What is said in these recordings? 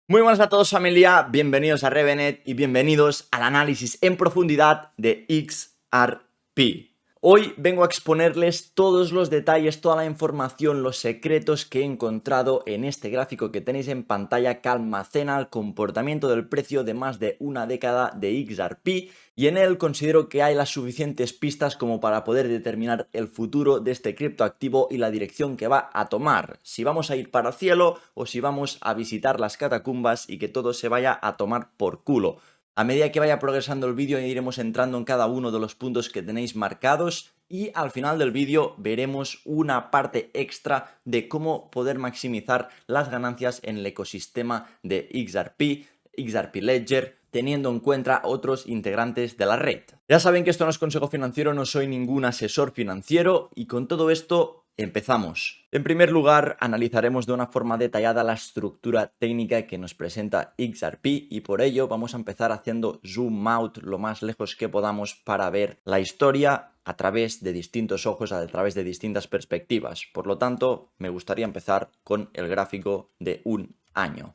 Muy buenas a todos, familia, bienvenidos a Revenet y bienvenidos al análisis en profundidad de XRP. Hoy vengo a exponerles todos los detalles, toda la información, los secretos que he encontrado en este gráfico que tenéis en pantalla que almacena el comportamiento del precio de más de una década de XRP, y en él considero que hay las suficientes pistas como para poder determinar el futuro de este criptoactivo y la dirección que va a tomar, si vamos a ir para el cielo o si vamos a visitar las catacumbas y que todo se vaya a tomar por culo. A medida que vaya progresando el vídeo iremos entrando en cada uno de los puntos que tenéis marcados y al final del vídeo veremos una parte extra de cómo poder maximizar las ganancias en el ecosistema de XRP, XRP Ledger, teniendo en cuenta otros integrantes de la red. Ya saben que esto no es consejo financiero, no soy ningún asesor financiero y con todo esto empezamos. En primer lugar, analizaremos de una forma detallada la estructura técnica que nos presenta XRP y por ello vamos a empezar haciendo zoom out lo más lejos que podamos para ver la historia a través de distintos ojos, a través de distintas perspectivas. Por lo tanto, me gustaría empezar con el gráfico de un año.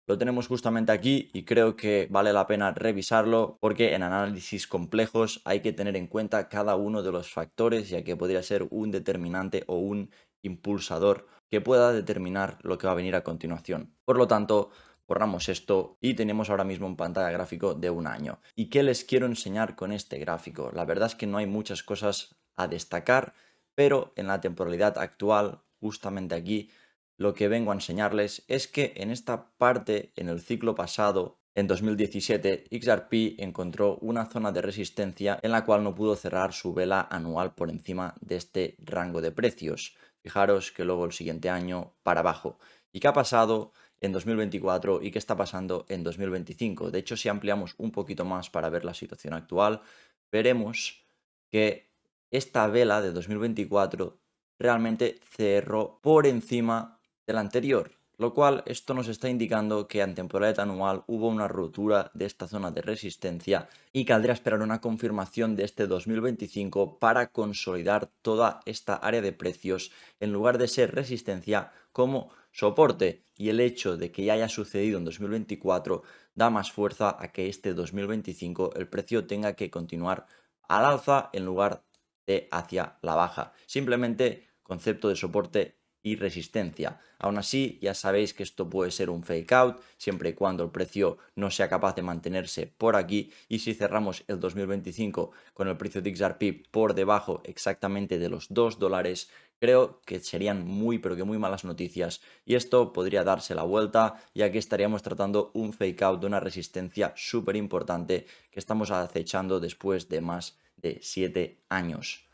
Lo tenemos justamente aquí y creo que vale la pena revisarlo porque en análisis complejos hay que tener en cuenta cada uno de los factores, ya que podría ser un determinante o un impulsador que pueda determinar lo que va a venir a continuación. Por lo tanto, borramos esto y tenemos ahora mismo en pantalla gráfico de un año. ¿Y qué les quiero enseñar con este gráfico? La verdad es que no hay muchas cosas a destacar, pero en la temporalidad actual, justamente aquí, lo que vengo a enseñarles es que en esta parte, en el ciclo pasado, en 2017, XRP encontró una zona de resistencia en la cual no pudo cerrar su vela anual por encima de este rango de precios. Fijaros que luego el siguiente año para abajo. ¿Y qué ha pasado en 2024 y qué está pasando en 2025? De hecho, si ampliamos un poquito más para ver la situación actual, veremos que esta vela de 2024 realmente cerró por encima del anterior, lo cual esto nos está indicando que en temporalidad anual hubo una ruptura de esta zona de resistencia y caldrá esperar una confirmación de este 2025 para consolidar toda esta área de precios en lugar de ser resistencia como soporte, y el hecho de que ya haya sucedido en 2024 da más fuerza a que este 2025 el precio tenga que continuar al alza en lugar de hacia la baja. Simplemente concepto de soporte y resistencia. Aún así, ya sabéis que esto puede ser un fake out siempre y cuando el precio no sea capaz de mantenerse por aquí, y si cerramos el 2025 con el precio de XRP por debajo exactamente de los $2, creo que serían muy pero que muy malas noticias y esto podría darse la vuelta, ya que estaríamos tratando un fake out de una resistencia súper importante que estamos acechando después de más de 7 años.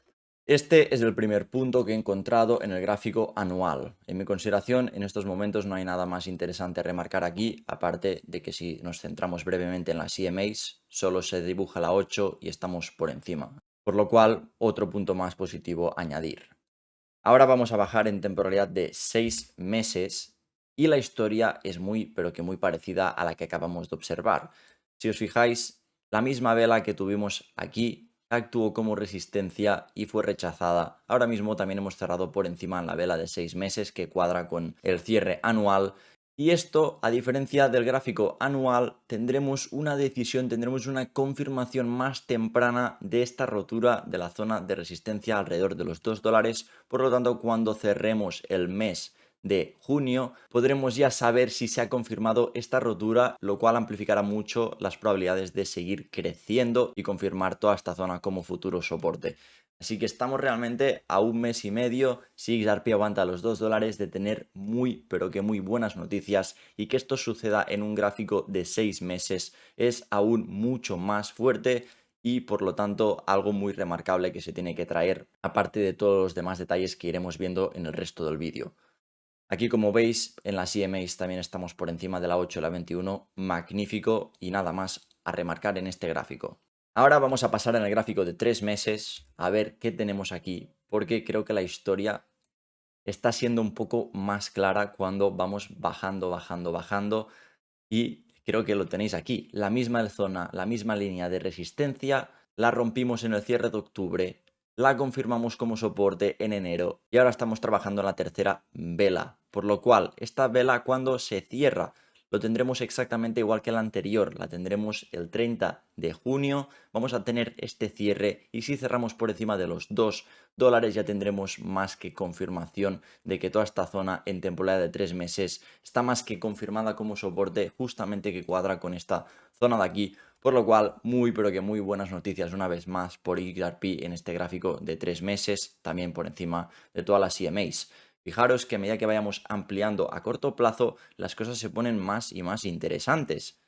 Este es el primer punto que he encontrado en el gráfico anual. En mi consideración, en estos momentos no hay nada más interesante a remarcar aquí, aparte de que si nos centramos brevemente en las EMAs, solo se dibuja la 8 y estamos por encima. Por lo cual, otro punto más positivo a añadir. Ahora vamos a bajar en temporalidad de 6 meses y la historia es muy, pero que muy parecida a la que acabamos de observar. Si os fijáis, la misma vela que tuvimos aquí actuó como resistencia y fue rechazada. Ahora mismo también hemos cerrado por encima en la vela de 6 meses que cuadra con el cierre anual. Y esto, a diferencia del gráfico anual, tendremos una decisión, tendremos una confirmación más temprana de esta rotura de la zona de resistencia alrededor de los $2. Por lo tanto, cuando cerremos el mes de junio, podremos ya saber si se ha confirmado esta rotura, lo cual amplificará mucho las probabilidades de seguir creciendo y confirmar toda esta zona como futuro soporte. Así que estamos realmente a un mes y medio, si XRP aguanta los $2, de tener muy, pero que muy buenas noticias, y que esto suceda en un gráfico de 6 meses es aún mucho más fuerte y por lo tanto algo muy remarcable que se tiene que traer, aparte de todos los demás detalles que iremos viendo en el resto del vídeo. Aquí, como veis, en las EMAs también estamos por encima de la 8 y la 21, magnífico, y nada más a remarcar en este gráfico. Ahora vamos a pasar en el gráfico de 3 meses a ver qué tenemos aquí, porque creo que la historia está siendo un poco más clara cuando vamos bajando, bajando, bajando, y creo que lo tenéis aquí. La misma zona, la misma línea de resistencia, la rompimos en el cierre de octubre, la confirmamos como soporte en enero y ahora estamos trabajando en la tercera vela. Por lo cual, esta vela, cuando se cierra lo tendremos exactamente igual que la anterior, la tendremos el 30 de junio, vamos a tener este cierre y si cerramos por encima de los $2 ya tendremos más que confirmación de que toda esta zona en temporada de 3 meses está más que confirmada como soporte, justamente que cuadra con esta zona de aquí, por lo cual muy pero que muy buenas noticias una vez más por XRP en este gráfico de 3 meses, también por encima de todas las CMAs. Fijaros que a medida que vayamos ampliando a corto plazo, las cosas se ponen más y más interesantes.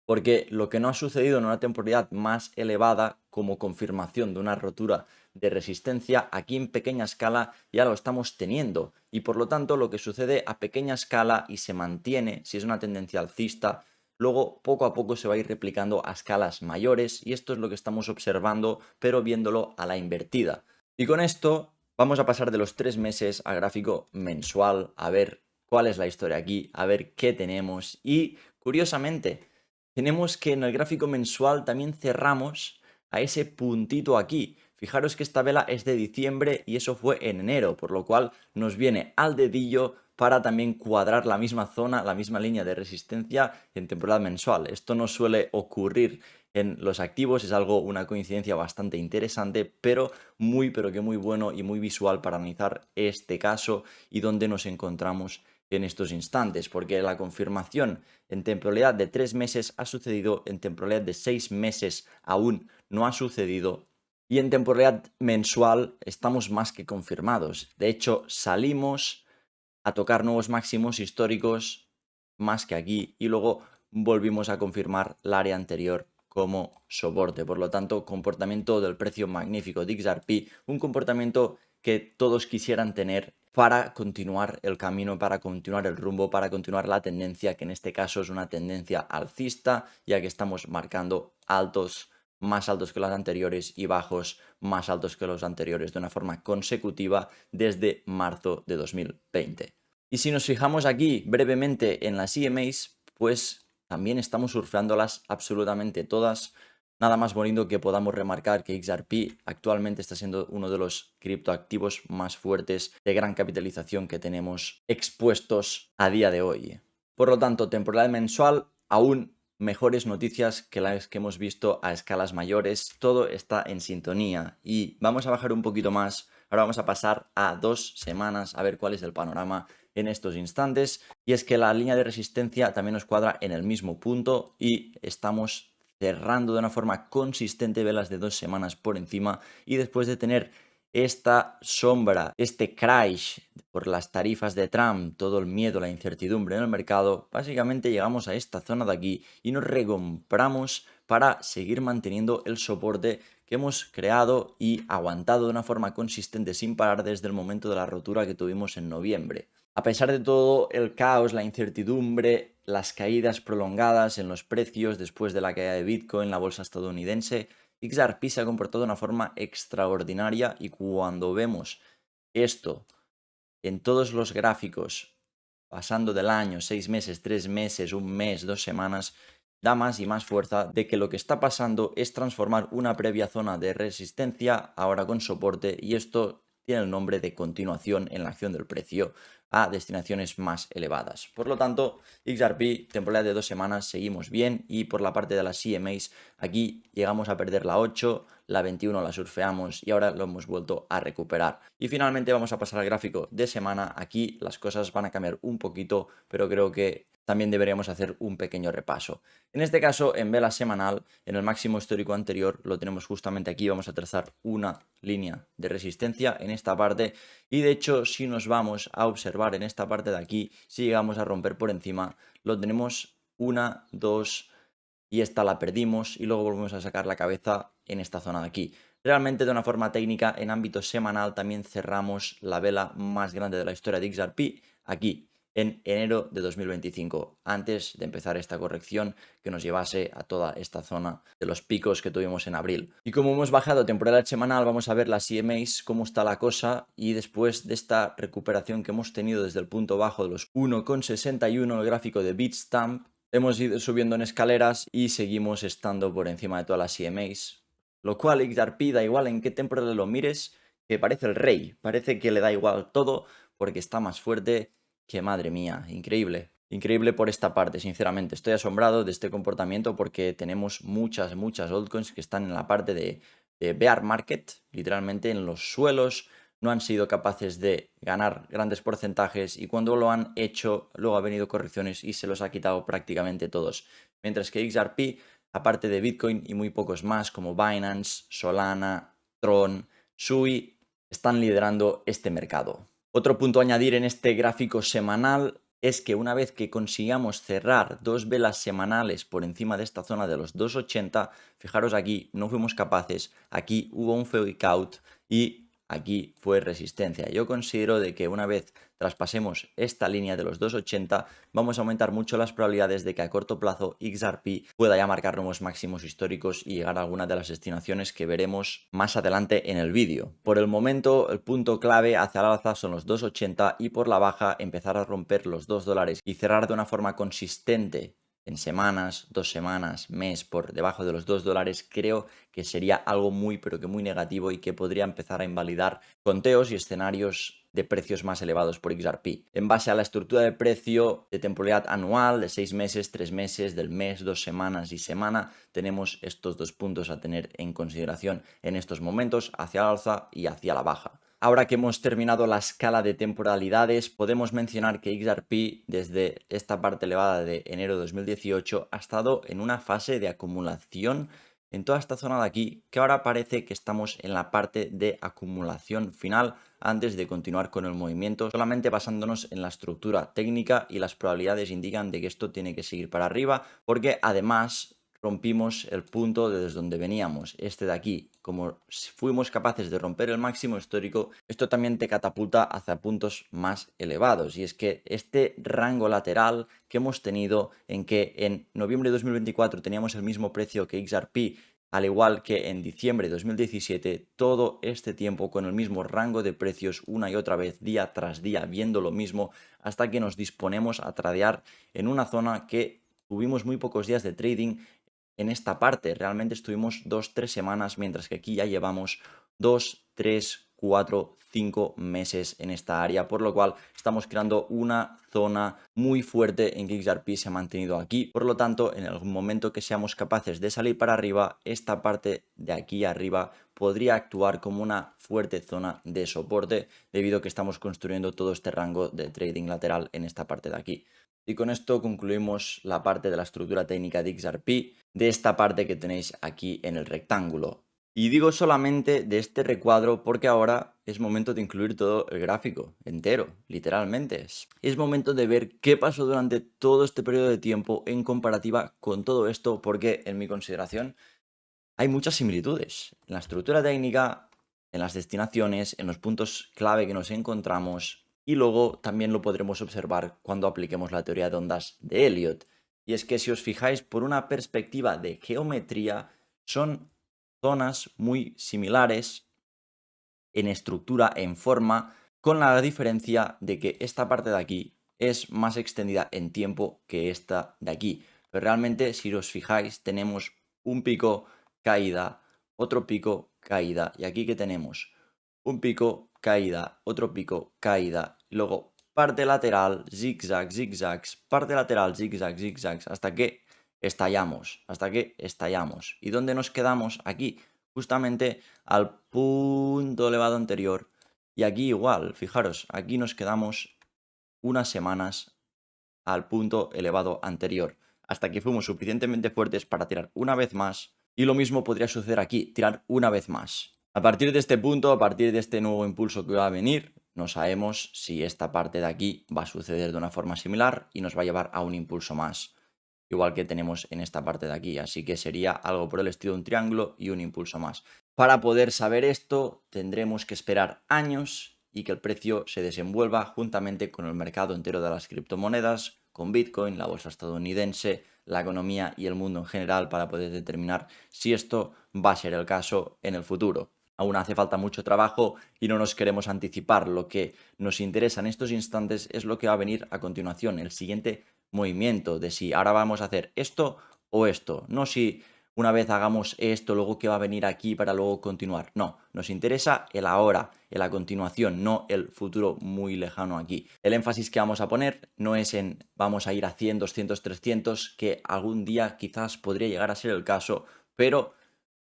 Porque lo que no ha sucedido en una temporalidad más elevada como confirmación de una rotura de resistencia, aquí en pequeña escala ya lo estamos teniendo. Y por lo tanto lo que sucede a pequeña escala y se mantiene, si es una tendencia alcista, luego poco a poco se va a ir replicando a escalas mayores y esto es lo que estamos observando, pero viéndolo a la invertida. Y con esto vamos a pasar de los 3 meses a gráfico mensual, a ver cuál es la historia aquí, a ver qué tenemos y curiosamente tenemos que en el gráfico mensual también cerramos a ese puntito aquí. Fijaros que esta vela es de diciembre y eso fue en enero, por lo cual nos viene al dedillo para también cuadrar la misma zona, la misma línea de resistencia en temporada mensual. Esto no suele ocurrir en los activos, es algo, una coincidencia bastante interesante, pero que muy bueno y muy visual para analizar este caso y dónde nos encontramos en estos instantes, porque la confirmación en temporalidad de 3 meses ha sucedido, en temporalidad de 6 meses aún no ha sucedido y en temporalidad mensual estamos más que confirmados. De hecho, salimos a tocar nuevos máximos históricos más que aquí y luego volvimos a confirmar la área anterior como soporte. Por lo tanto, comportamiento del precio magnífico de XRP, un comportamiento que todos quisieran tener para continuar el camino, para continuar el rumbo, para continuar la tendencia, que en este caso es una tendencia alcista, ya que estamos marcando altos más altos que los anteriores y bajos más altos que los anteriores de una forma consecutiva desde marzo de 2020. Y si nos fijamos aquí brevemente en las EMAs, pues también estamos surfeándolas absolutamente todas. Nada más bonito que podamos remarcar que XRP actualmente está siendo uno de los criptoactivos más fuertes de gran capitalización que tenemos expuestos a día de hoy. Por lo tanto, temporada mensual, aún mejores noticias que las que hemos visto a escalas mayores. Todo está en sintonía y vamos a bajar un poquito más. Ahora vamos a pasar a 2 semanas a ver cuál es el panorama en estos instantes. Y es que la línea de resistencia también nos cuadra en el mismo punto y estamos cerrando de una forma consistente velas de 2 semanas por encima y después de tener esta sombra, este crash por las tarifas de Trump, todo el miedo, la incertidumbre en el mercado, básicamente llegamos a esta zona de aquí y nos recompramos para seguir manteniendo el soporte que hemos creado y aguantado de una forma consistente sin parar desde el momento de la rotura que tuvimos en noviembre. A pesar de todo el caos, la incertidumbre, las caídas prolongadas en los precios después de la caída de Bitcoin, la bolsa estadounidense, XRP se ha comportado de una forma extraordinaria y cuando vemos esto en todos los gráficos, pasando del año, 6 meses, 3 meses, un mes, 2 semanas, da más y más fuerza de que lo que está pasando es transformar una previa zona de resistencia ahora con soporte y esto tiene el nombre de continuación en la acción del precio a destinaciones más elevadas. Por lo tanto, XRP, temporada de 2 semanas, seguimos bien y por la parte de las CMAs, aquí llegamos a perder la 8, la 21 la surfeamos y ahora lo hemos vuelto a recuperar. Y finalmente vamos a pasar al gráfico de semana. Aquí las cosas van a cambiar un poquito, pero creo que también deberíamos hacer un pequeño repaso. En este caso, en vela semanal, en el máximo histórico anterior, lo tenemos justamente aquí, vamos a trazar una línea de resistencia en esta parte y de hecho si nos vamos a observar en esta parte de aquí, si llegamos a romper por encima, lo tenemos 1, 2 y esta la perdimos y luego volvemos a sacar la cabeza en esta zona de aquí. Realmente de una forma técnica en ámbito semanal también cerramos la vela más grande de la historia de XRP aquí en enero de 2025, antes de empezar esta corrección que nos llevase a toda esta zona de los picos que tuvimos en abril. Y como hemos bajado temporada semanal, vamos a ver las CMAs, cómo está la cosa y después de esta recuperación que hemos tenido desde el punto bajo de los 1,61, el gráfico de Bitstamp, hemos ido subiendo en escaleras y seguimos estando por encima de todas las CMAs, lo cual XRP da igual en qué temporada lo mires, que parece el rey, parece que le da igual todo porque está más fuerte que madre mía, increíble. Increíble por esta parte, sinceramente. Estoy asombrado de este comportamiento porque tenemos muchas altcoins que están en la parte de bear market, literalmente en los suelos, no han sido capaces de ganar grandes porcentajes y cuando lo han hecho, luego ha venido correcciones y se los ha quitado prácticamente todos. Mientras que XRP, aparte de Bitcoin y muy pocos más como Binance, Solana, Tron, Sui, están liderando este mercado. Otro punto a añadir en este gráfico semanal es que una vez que consigamos cerrar dos velas semanales por encima de esta zona de los 2,80, fijaros aquí, no fuimos capaces, aquí hubo un fake out y aquí fue resistencia. Yo considero de que una vez traspasemos esta línea de los 2,80, vamos a aumentar mucho las probabilidades de que a corto plazo XRP pueda ya marcar nuevos máximos históricos y llegar a alguna de las destinaciones que veremos más adelante en el vídeo. Por el momento, el punto clave hacia el alza son los 2,80 y por la baja empezar a romper los $2 y cerrar de una forma consistente en semanas, 2 semanas, mes por debajo de los $2, creo que sería algo muy pero que muy negativo y que podría empezar a invalidar conteos y escenarios de precios más elevados por XRP. En base a la estructura de precio de temporalidad anual de 6 meses, 3 meses, del mes, 2 semanas y semana, tenemos estos dos puntos a tener en consideración en estos momentos, hacia la alza y hacia la baja. Ahora que hemos terminado la escala de temporalidades, podemos mencionar que XRP desde esta parte elevada de enero de 2018 ha estado en una fase de acumulación en toda esta zona de aquí, que ahora parece que estamos en la parte de acumulación final antes de continuar con el movimiento, solamente basándonos en la estructura técnica y las probabilidades indican de que esto tiene que seguir para arriba, porque además rompimos el punto desde donde veníamos, este de aquí. Como fuimos capaces de romper el máximo histórico, esto también te catapulta hacia puntos más elevados. Y es que este rango lateral que hemos tenido en que en noviembre de 2024 teníamos el mismo precio que XRP, al igual que en diciembre de 2017, todo este tiempo con el mismo rango de precios una y otra vez, día tras día, viendo lo mismo, hasta que nos disponemos a tradear en una zona que tuvimos muy pocos días de trading en esta parte. Realmente estuvimos 2-3 semanas, mientras que aquí ya llevamos 2-3-4-5 meses en esta área, por lo cual estamos creando una zona muy fuerte en que XRP se ha mantenido aquí. Por lo tanto, en el momento que seamos capaces de salir para arriba, esta parte de aquí arriba podría actuar como una fuerte zona de soporte debido a que estamos construyendo todo este rango de trading lateral en esta parte de aquí. Y con esto concluimos la parte de la estructura técnica de XRP, de esta parte que tenéis aquí en el rectángulo. Y digo solamente de este recuadro porque ahora es momento de incluir todo el gráfico entero, literalmente. Es momento de ver qué pasó durante todo este periodo de tiempo en comparativa con todo esto, porque en mi consideración hay muchas similitudes en la estructura técnica, en las destinaciones, en los puntos clave que nos encontramos y luego también lo podremos observar cuando apliquemos la teoría de ondas de Elliot. Y es que si os fijáis por una perspectiva de geometría, son zonas muy similares en estructura, en forma, con la diferencia de que esta parte de aquí es más extendida en tiempo que esta de aquí. Pero realmente, si os fijáis, tenemos un pico, caída, otro pico, caída. Y aquí que tenemos un pico, caída, otro pico, caída. Y luego parte lateral, zigzag, zigzags, parte lateral, zigzag, zigzags, hasta que estallamos, hasta que estallamos. ¿Y dónde nos quedamos? Aquí, justamente al punto elevado anterior. Y aquí igual, fijaros, aquí nos quedamos unas semanas al punto elevado anterior, hasta que fuimos suficientemente fuertes para tirar una vez más. Y lo mismo podría suceder aquí, tirar una vez más. A partir de este punto, a partir de este nuevo impulso que va a venir, no sabemos si esta parte de aquí va a suceder de una forma similar y nos va a llevar a un impulso más, igual que tenemos en esta parte de aquí. Así que sería algo por el estilo de un triángulo y un impulso más. Para poder saber esto, tendremos que esperar años y que el precio se desenvuelva juntamente con el mercado entero de las criptomonedas, con Bitcoin, la bolsa estadounidense, la economía y el mundo en general para poder determinar si esto va a ser el caso en el futuro. Aún hace falta mucho trabajo y no nos queremos anticipar. Lo que nos interesa en estos instantes es lo que va a venir a continuación, el siguiente movimiento de si ahora vamos a hacer esto o esto, no si una vez hagamos esto, luego qué va a venir aquí para luego continuar. No, nos interesa el ahora, la continuación, no el futuro muy lejano aquí. El énfasis que vamos a poner no es en vamos a ir a 100, 200, 300, que algún día quizás podría llegar a ser el caso, pero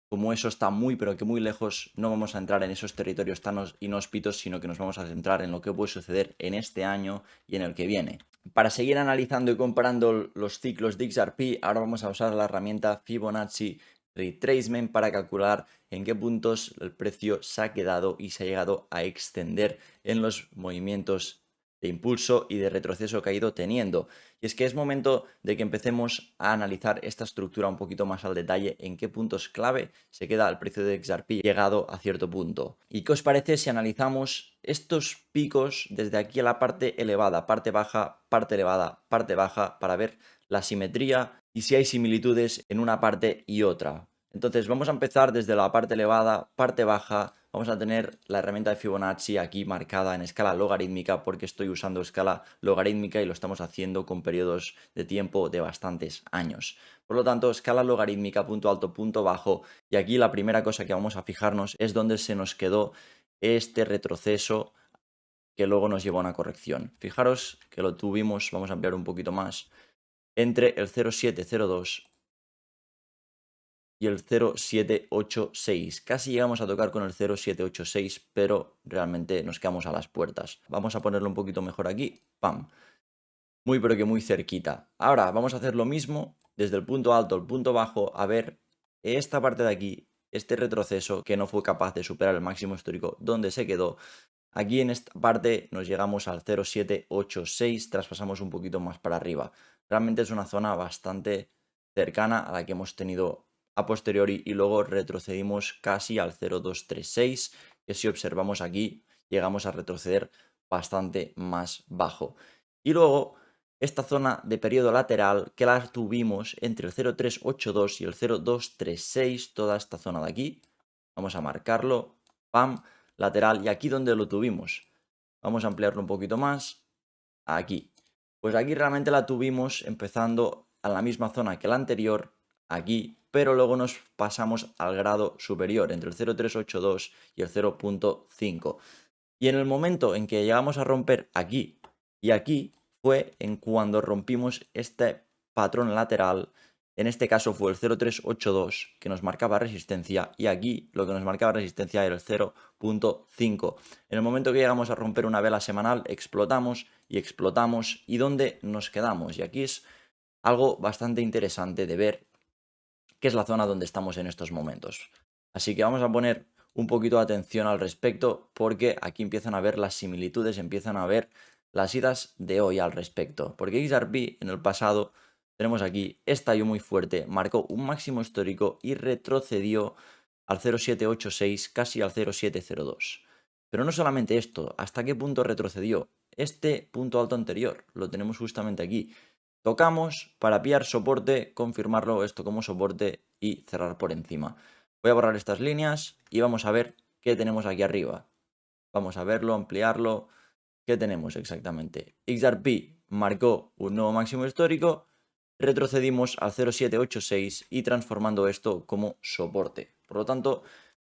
como eso está muy pero que muy lejos, no vamos a entrar en esos territorios tan inhóspitos, sino que nos vamos a centrar en lo que puede suceder en este año y en el que viene. Para seguir analizando y comparando los ciclos de XRP, ahora vamos a usar la herramienta Fibonacci Retracement para calcular en qué puntos el precio se ha quedado y se ha llegado a extender en los movimientos de impulso y de retroceso que ha ido teniendo. Y es que es momento de que empecemos a analizar esta estructura un poquito más al detalle, en qué puntos clave se queda el precio de XRP llegado a cierto punto. ¿Y qué os parece si analizamos estos picos desde aquí a la parte elevada, parte baja, parte elevada, parte baja, para ver la simetría y si hay similitudes en una parte y otra? Entonces vamos a empezar desde la parte elevada, parte baja. Vamos a tener la herramienta de Fibonacci aquí marcada en escala logarítmica porque estoy usando escala logarítmica y lo estamos haciendo con periodos de tiempo de bastantes años. Por lo tanto, escala logarítmica, punto alto, punto bajo. Y aquí la primera cosa que vamos a fijarnos es dónde se nos quedó este retroceso que luego nos llevó a una corrección. Fijaros que lo tuvimos, vamos a ampliar un poquito más, entre el 0,702 y el 0,786. Casi llegamos a tocar con el 0,786, pero realmente nos quedamos a las puertas. Vamos a ponerlo un poquito mejor aquí. ¡Pam! Muy pero que muy cerquita. Ahora vamos a hacer lo mismo desde el punto alto al punto bajo, a ver esta parte de aquí, este retroceso que no fue capaz de superar el máximo histórico, donde se quedó. Aquí en esta parte nos llegamos al 0,786, traspasamos un poquito más para arriba. Realmente es una zona bastante cercana a la que hemos tenido a posteriori y luego retrocedimos casi al 0,236, que si observamos aquí llegamos a retroceder bastante más bajo. Y luego esta zona de periodo lateral que la tuvimos entre el 0,382 y el 0,236, toda esta zona de aquí, vamos a marcarlo, pam, lateral, y aquí donde lo tuvimos. Vamos a ampliarlo un poquito más, aquí. Pues aquí realmente la tuvimos empezando a la misma zona que la anterior, aquí, pero luego nos pasamos al grado superior, entre el 0,382 y el 0,5. Y en el momento en que llegamos a romper aquí y aquí, fue en cuando rompimos este patrón lateral. En este caso fue el 0,382 que nos marcaba resistencia y aquí lo que nos marcaba resistencia era el 0,5. En el momento que llegamos a romper una vela semanal, explotamos y ¿dónde nos quedamos? Y aquí es algo bastante interesante de ver, que es la zona donde estamos en estos momentos. Así que vamos a poner un poquito de atención al respecto porque aquí empiezan a ver las similitudes, empiezan a ver las idas de hoy al respecto. Porque XRP en el pasado, tenemos aquí, estalló muy fuerte, marcó un máximo histórico y retrocedió al 0,786, casi al 0,702. Pero no solamente esto, ¿hasta qué punto retrocedió? Este punto alto anterior, lo tenemos justamente aquí. Tocamos para pillar soporte, confirmarlo esto como soporte y cerrar por encima. Voy a borrar estas líneas y vamos a ver qué tenemos aquí arriba. Vamos a verlo, ampliarlo. ¿Qué tenemos exactamente? XRP marcó un nuevo máximo histórico, retrocedimos al 0,786 y transformando esto como soporte. Por lo tanto,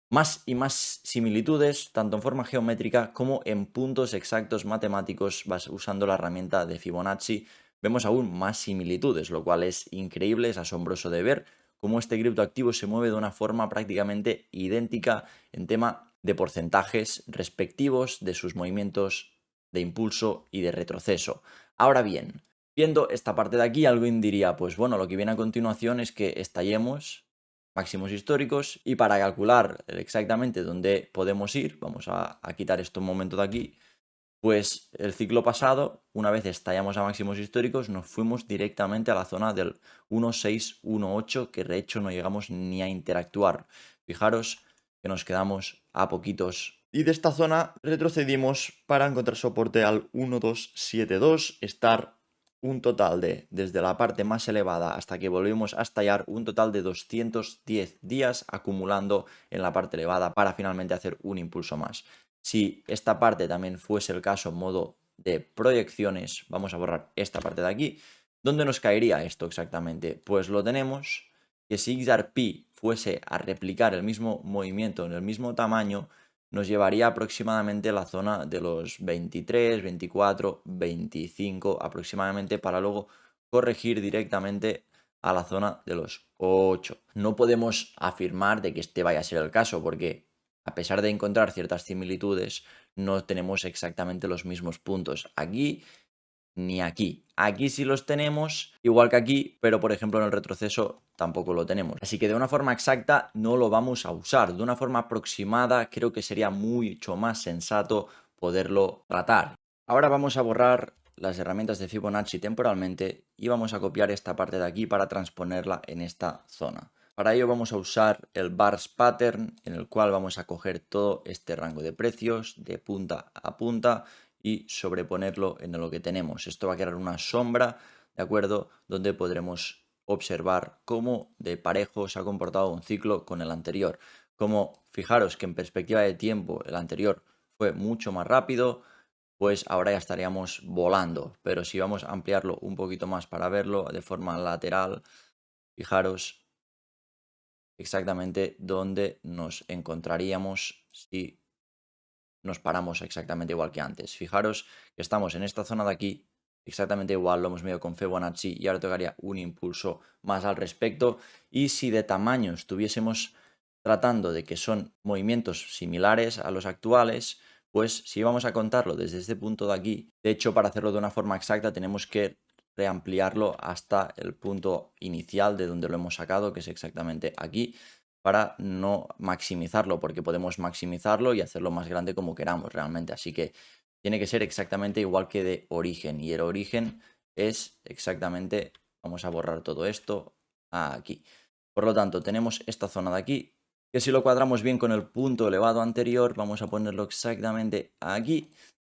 más y más similitudes, tanto en forma geométrica como en puntos exactos matemáticos, usando la herramienta de Fibonacci. Vemos aún más similitudes, lo cual es increíble, es asombroso de ver cómo este criptoactivo se mueve de una forma prácticamente idéntica en tema de porcentajes respectivos de sus movimientos de impulso y de retroceso. Ahora bien, viendo esta parte de aquí, alguien diría, pues bueno, lo que viene a continuación es que estallemos máximos históricos y para calcular exactamente dónde podemos ir, vamos a quitar esto un momento de aquí, pues el ciclo pasado, una vez estallamos a máximos históricos, nos fuimos directamente a la zona del 1,618, que de hecho no llegamos ni a interactuar. Fijaros que nos quedamos a poquitos. Y de esta zona retrocedimos para encontrar soporte al 1,272, estar un total de, desde la parte más elevada hasta que volvimos a estallar, un total de 210 días acumulando en la parte elevada para finalmente hacer un impulso más. Si esta parte también fuese el caso en modo de proyecciones, vamos a borrar esta parte de aquí. ¿Dónde nos caería esto exactamente? Pues lo tenemos que si XRP fuese a replicar el mismo movimiento en el mismo tamaño, nos llevaría aproximadamente a la zona de los 23, 24, 25 aproximadamente para luego corregir directamente a la zona de los 8. No podemos afirmar de que este vaya a ser el caso porque a pesar de encontrar ciertas similitudes, no tenemos exactamente los mismos puntos aquí ni aquí. Aquí sí los tenemos, igual que aquí, pero por ejemplo en el retroceso tampoco lo tenemos. Así que de una forma exacta no lo vamos a usar. De una forma aproximada creo que sería mucho más sensato poderlo tratar. Ahora vamos a borrar las herramientas de Fibonacci temporalmente y vamos a copiar esta parte de aquí para transponerla en esta zona. Para ello vamos a usar el Bars Pattern, en el cual vamos a coger todo este rango de precios de punta a punta y sobreponerlo en lo que tenemos. Esto va a crear una sombra, ¿de acuerdo? Donde podremos observar cómo de parejo se ha comportado un ciclo con el anterior. Como fijaros que en perspectiva de tiempo el anterior fue mucho más rápido, pues ahora ya estaríamos volando. Pero si vamos a ampliarlo un poquito más para verlo de forma lateral, fijaros exactamente dónde nos encontraríamos si nos paramos exactamente igual que antes. Fijaros que estamos en esta zona de aquí, exactamente igual, lo hemos medido con Fibonacci y ahora tocaría un impulso más al respecto. Y si de tamaño estuviésemos tratando de que son movimientos similares a los actuales, pues si vamos a contarlo desde este punto de aquí, de hecho para hacerlo de una forma exacta tenemos que reampliarlo hasta el punto inicial de donde lo hemos sacado, que es exactamente aquí, para no maximizarlo, porque podemos maximizarlo y hacerlo más grande como queramos realmente. Así que tiene que ser exactamente igual que de origen. Y el origen es exactamente, vamos a borrar todo esto aquí. Por lo tanto, tenemos esta zona de aquí, que si lo cuadramos bien con el punto elevado anterior, vamos a ponerlo exactamente aquí.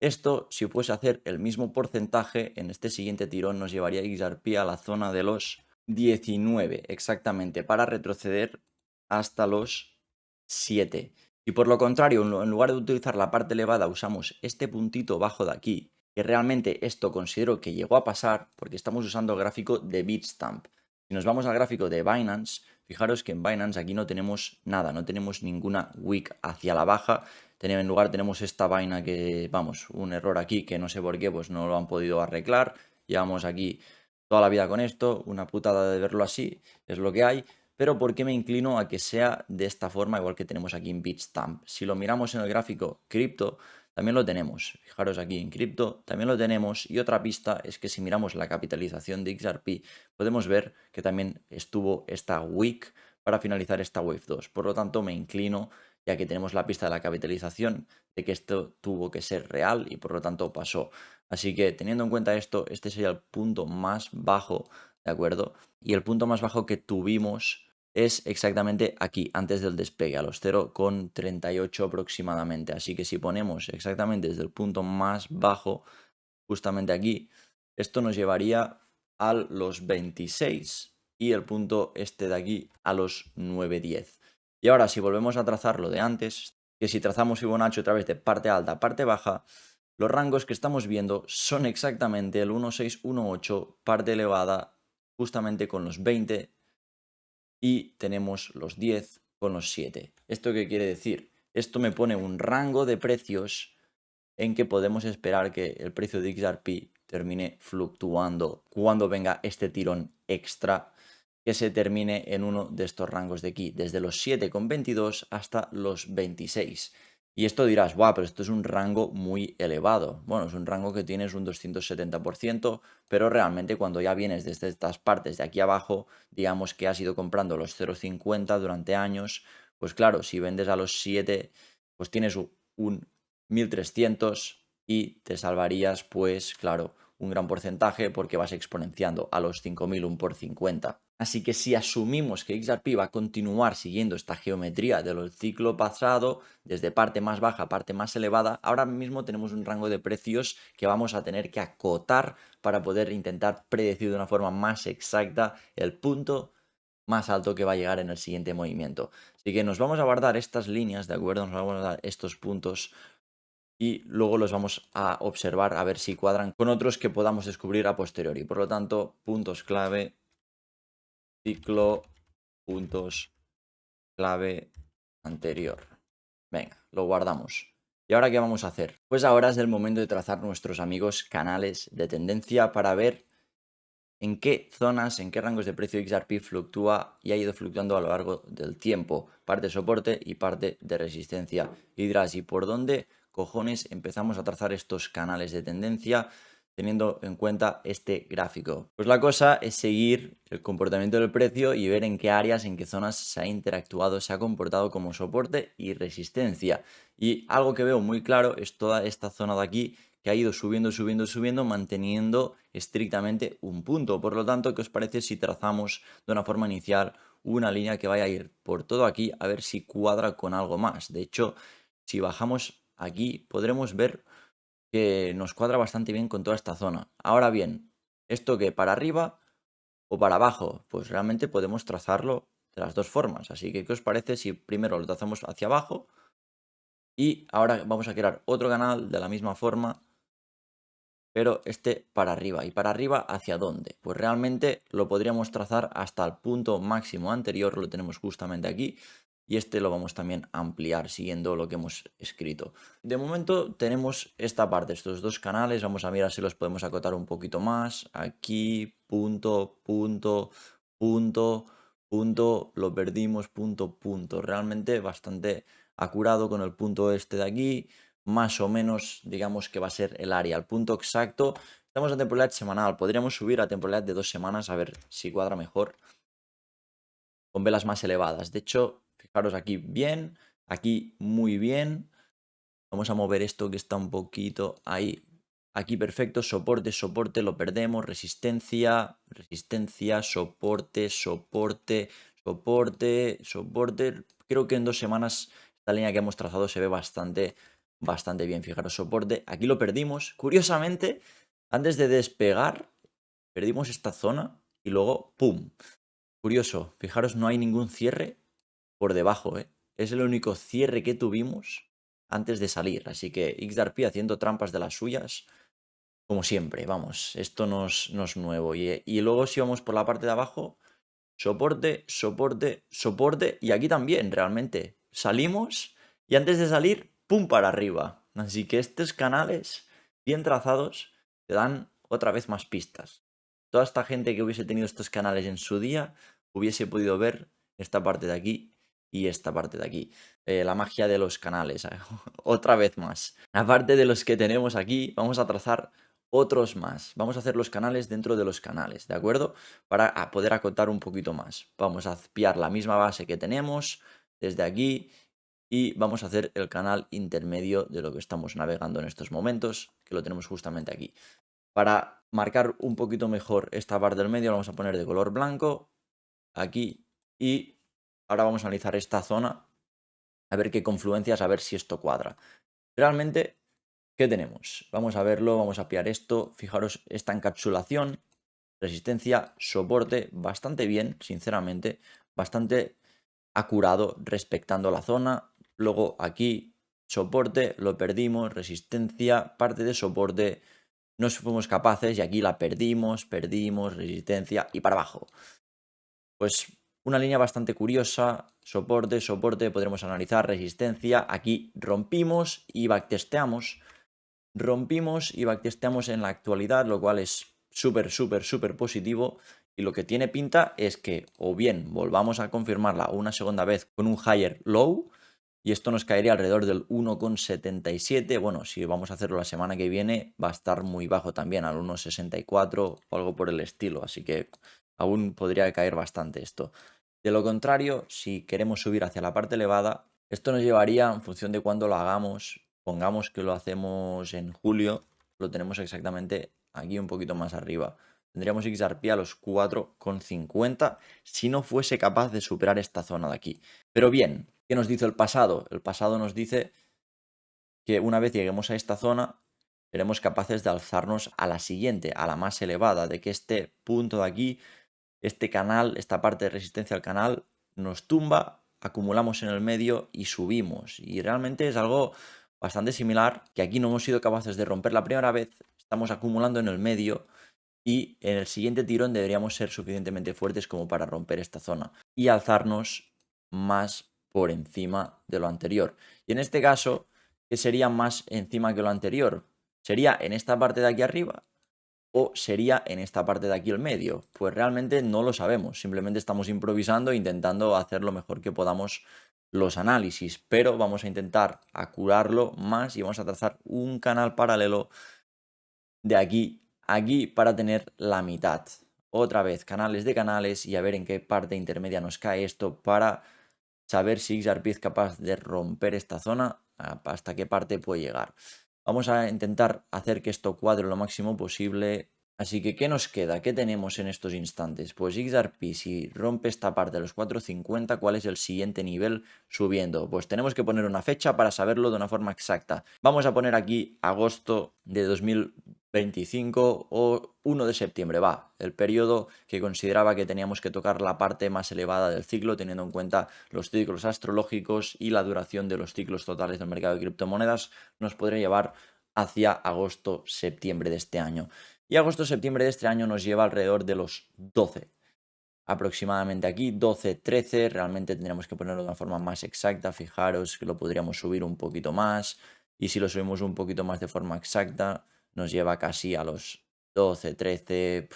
Esto, si fuese a hacer el mismo porcentaje, en este siguiente tirón nos llevaría XRP a la zona de los 19, exactamente, para retroceder hasta los 7. Y por lo contrario, en lugar de utilizar la parte elevada, usamos este puntito bajo de aquí, que realmente esto considero que llegó a pasar porque estamos usando el gráfico de Bitstamp. Si nos vamos al gráfico de Binance, fijaros que en Binance aquí no tenemos nada, no tenemos ninguna wick hacia la baja. En lugar tenemos esta vaina que, vamos, un error aquí que no sé por qué, pues no lo han podido arreglar. Llevamos aquí toda la vida con esto, una putada de verlo así, es lo que hay. Pero ¿por qué me inclino a que sea de esta forma, igual que tenemos aquí en Bitstamp? Si lo miramos en el gráfico cripto, también lo tenemos. Fijaros aquí en cripto, también lo tenemos. Y otra pista es que si miramos la capitalización de XRP, podemos ver que también estuvo esta wick para finalizar esta Wave 2. Por lo tanto, me inclino, ya que tenemos la pista de la capitalización, de que esto tuvo que ser real y por lo tanto pasó. Así que teniendo en cuenta esto, este sería el punto más bajo, ¿de acuerdo? Y el punto más bajo que tuvimos es exactamente aquí, antes del despegue, a los 0,38 aproximadamente. Así que si ponemos exactamente desde el punto más bajo, justamente aquí, esto nos llevaría a los 26 y el punto este de aquí a los 9,10. Y ahora si volvemos a trazar lo de antes, que si trazamos Fibonacci otra vez de parte alta a parte baja, los rangos que estamos viendo son exactamente el 1618 parte elevada justamente con los 20 y tenemos los 10 con los 7. ¿Esto qué quiere decir? Esto me pone un rango de precios en que podemos esperar que el precio de XRP termine fluctuando cuando venga este tirón extra que se termine en uno de estos rangos de aquí, desde los 7,22 hasta los 26. Y esto dirás, guau, pero esto es un rango muy elevado. Bueno, es un rango que tienes un 270%, pero realmente cuando ya vienes desde estas partes de aquí abajo, digamos que has ido comprando los 0,50 durante años, pues claro, si vendes a los 7, pues tienes un 1.300 y te salvarías, pues claro, un gran porcentaje porque vas exponenciando a los 5.000 un por 50. Así que si asumimos que XRP va a continuar siguiendo esta geometría del ciclo pasado, desde parte más baja a parte más elevada, ahora mismo tenemos un rango de precios que vamos a tener que acotar para poder intentar predecir de una forma más exacta el punto más alto que va a llegar en el siguiente movimiento. Así que nos vamos a guardar estas líneas, ¿de acuerdo? Nos vamos a guardar estos puntos y luego los vamos a observar a ver si cuadran con otros que podamos descubrir a posteriori. Por lo tanto, puntos clave, ciclo puntos clave anterior. Venga, lo guardamos. ¿Y ahora qué vamos a hacer? Pues ahora es el momento de trazar nuestros amigos canales de tendencia para ver en qué zonas, en qué rangos de precio XRP fluctúa y ha ido fluctuando a lo largo del tiempo. Parte de soporte y parte de resistencia. Y dirás, ¿y por dónde cojones empezamos a trazar estos canales de tendencia teniendo en cuenta este gráfico? Pues la cosa es seguir el comportamiento del precio y ver en qué áreas, en qué zonas se ha interactuado, se ha comportado como soporte y resistencia. Y algo que veo muy claro es toda esta zona de aquí que ha ido subiendo, subiendo, subiendo, manteniendo estrictamente un punto. Por lo tanto, ¿qué os parece si trazamos de una forma inicial una línea que vaya a ir por todo aquí a ver si cuadra con algo más? De hecho, si bajamos aquí, podremos ver que nos cuadra bastante bien con toda esta zona. Ahora bien, ¿esto qué? ¿Para arriba o para abajo? Pues realmente podemos trazarlo de las dos formas. Así que, ¿qué os parece si primero lo trazamos hacia abajo y ahora vamos a crear otro canal de la misma forma, pero este para arriba? ¿Y para arriba hacia dónde? Pues realmente lo podríamos trazar hasta el punto máximo anterior, lo tenemos justamente aquí, y este lo vamos también a ampliar siguiendo lo que hemos escrito. De momento tenemos esta parte, estos dos canales, vamos a mirar si los podemos acotar un poquito más. Aquí, punto, punto, punto, punto, lo perdimos, punto, punto. Realmente bastante acurado con el punto este de aquí. Más o menos, digamos que va a ser el área. El punto exacto, estamos en temporalidad semanal. Podríamos subir a temporalidad de 2 semanas a ver si cuadra mejor con velas más elevadas. De hecho, fijaros aquí bien, aquí muy bien. Vamos a mover esto que está un poquito ahí. Aquí perfecto, soporte, soporte, lo perdemos, resistencia, resistencia, soporte, soporte, soporte, soporte. Creo que en 2 semanas esta línea que hemos trazado se ve bastante bien. Fijaros, soporte, aquí lo perdimos. Curiosamente, antes de despegar, perdimos esta zona y luego, ¡pum! Curioso, fijaros, no hay ningún cierre por debajo, ¿eh? Es el único cierre que tuvimos antes de salir. Así que XRP haciendo trampas de las suyas, como siempre. Vamos, esto no es nuevo. Y luego si vamos por la parte de abajo, soporte, soporte, soporte. Y aquí también, realmente. Salimos y antes de salir, ¡pum! Para arriba. Así que estos canales bien trazados te dan otra vez más pistas. Toda esta gente que hubiese tenido estos canales en su día hubiese podido ver esta parte de aquí y esta parte de aquí. La magia de los canales, otra vez más. Aparte de los que tenemos aquí, vamos a trazar otros más. Vamos a hacer los canales dentro de los canales, ¿de acuerdo? Para poder acotar un poquito más. Vamos a pillar la misma base que tenemos desde aquí y vamos a hacer el canal intermedio de lo que estamos navegando en estos momentos, que lo tenemos justamente aquí. Para marcar un poquito mejor esta parte del medio, lo vamos a poner de color blanco aquí y ahora vamos a analizar esta zona a ver qué confluencias, a ver si esto cuadra. Realmente, ¿qué tenemos? Vamos a verlo, vamos a pillar esto. Fijaros, esta encapsulación, resistencia, soporte, bastante bien, sinceramente. Bastante acurado respectando la zona. Luego aquí, soporte, lo perdimos, resistencia, parte de soporte, no fuimos capaces y aquí la perdimos, perdimos, resistencia y para abajo. Pues una línea bastante curiosa, soporte, soporte, podremos analizar, resistencia, aquí rompimos y backtesteamos. Rompimos y backtesteamos en la actualidad, lo cual es súper, súper, súper positivo. Y lo que tiene pinta es que o bien volvamos a confirmarla una segunda vez con un higher low, y esto nos caería alrededor del 1,77. Bueno, si vamos a hacerlo la semana que viene, va a estar muy bajo también, al 1,64 o algo por el estilo. Así que aún podría caer bastante esto. De lo contrario, si queremos subir hacia la parte elevada, esto nos llevaría, en función de cuándo lo hagamos, pongamos que lo hacemos en julio, lo tenemos exactamente aquí un poquito más arriba. Tendríamos XRP a los 4,50 si no fuese capaz de superar esta zona de aquí. Pero bien, ¿qué nos dice el pasado? El pasado nos dice que una vez lleguemos a esta zona, seremos capaces de alzarnos a la siguiente, a la más elevada, de que este punto de aquí, este canal, esta parte de resistencia al canal, nos tumba, acumulamos en el medio y subimos. Y realmente es algo bastante similar, que aquí no hemos sido capaces de romper la primera vez, estamos acumulando en el medio y en el siguiente tirón deberíamos ser suficientemente fuertes como para romper esta zona y alzarnos más por encima de lo anterior. Y en este caso, ¿qué sería más encima que lo anterior? ¿Sería en esta parte de aquí arriba o sería en esta parte de aquí el medio? Pues realmente no lo sabemos, simplemente estamos improvisando e intentando hacer lo mejor que podamos los análisis, pero vamos a intentar acurarlo más y vamos a trazar un canal paralelo de aquí a aquí para tener la mitad. Otra vez, canales de canales y a ver en qué parte intermedia nos cae esto para saber si XRP es capaz de romper esta zona, hasta qué parte puede llegar. Vamos a intentar hacer que esto cuadre lo máximo posible. Así que, ¿qué nos queda? ¿Qué tenemos en estos instantes? Pues XRP, si rompe esta parte de los 4.50, ¿cuál es el siguiente nivel subiendo? Pues tenemos que poner una fecha para saberlo de una forma exacta. Vamos a poner aquí agosto de 2025 o 1 de septiembre, va, el periodo que consideraba que teníamos que tocar la parte más elevada del ciclo, teniendo en cuenta los ciclos astrológicos y la duración de los ciclos totales del mercado de criptomonedas, nos podría llevar hacia agosto-septiembre de este año. Y agosto-septiembre de este año nos lleva alrededor de los 12. Aproximadamente aquí, 12, 13, realmente tendríamos que ponerlo de una forma más exacta, fijaros que lo podríamos subir un poquito más, y si lo subimos un poquito más de forma exacta, nos lleva casi a los 12, 13,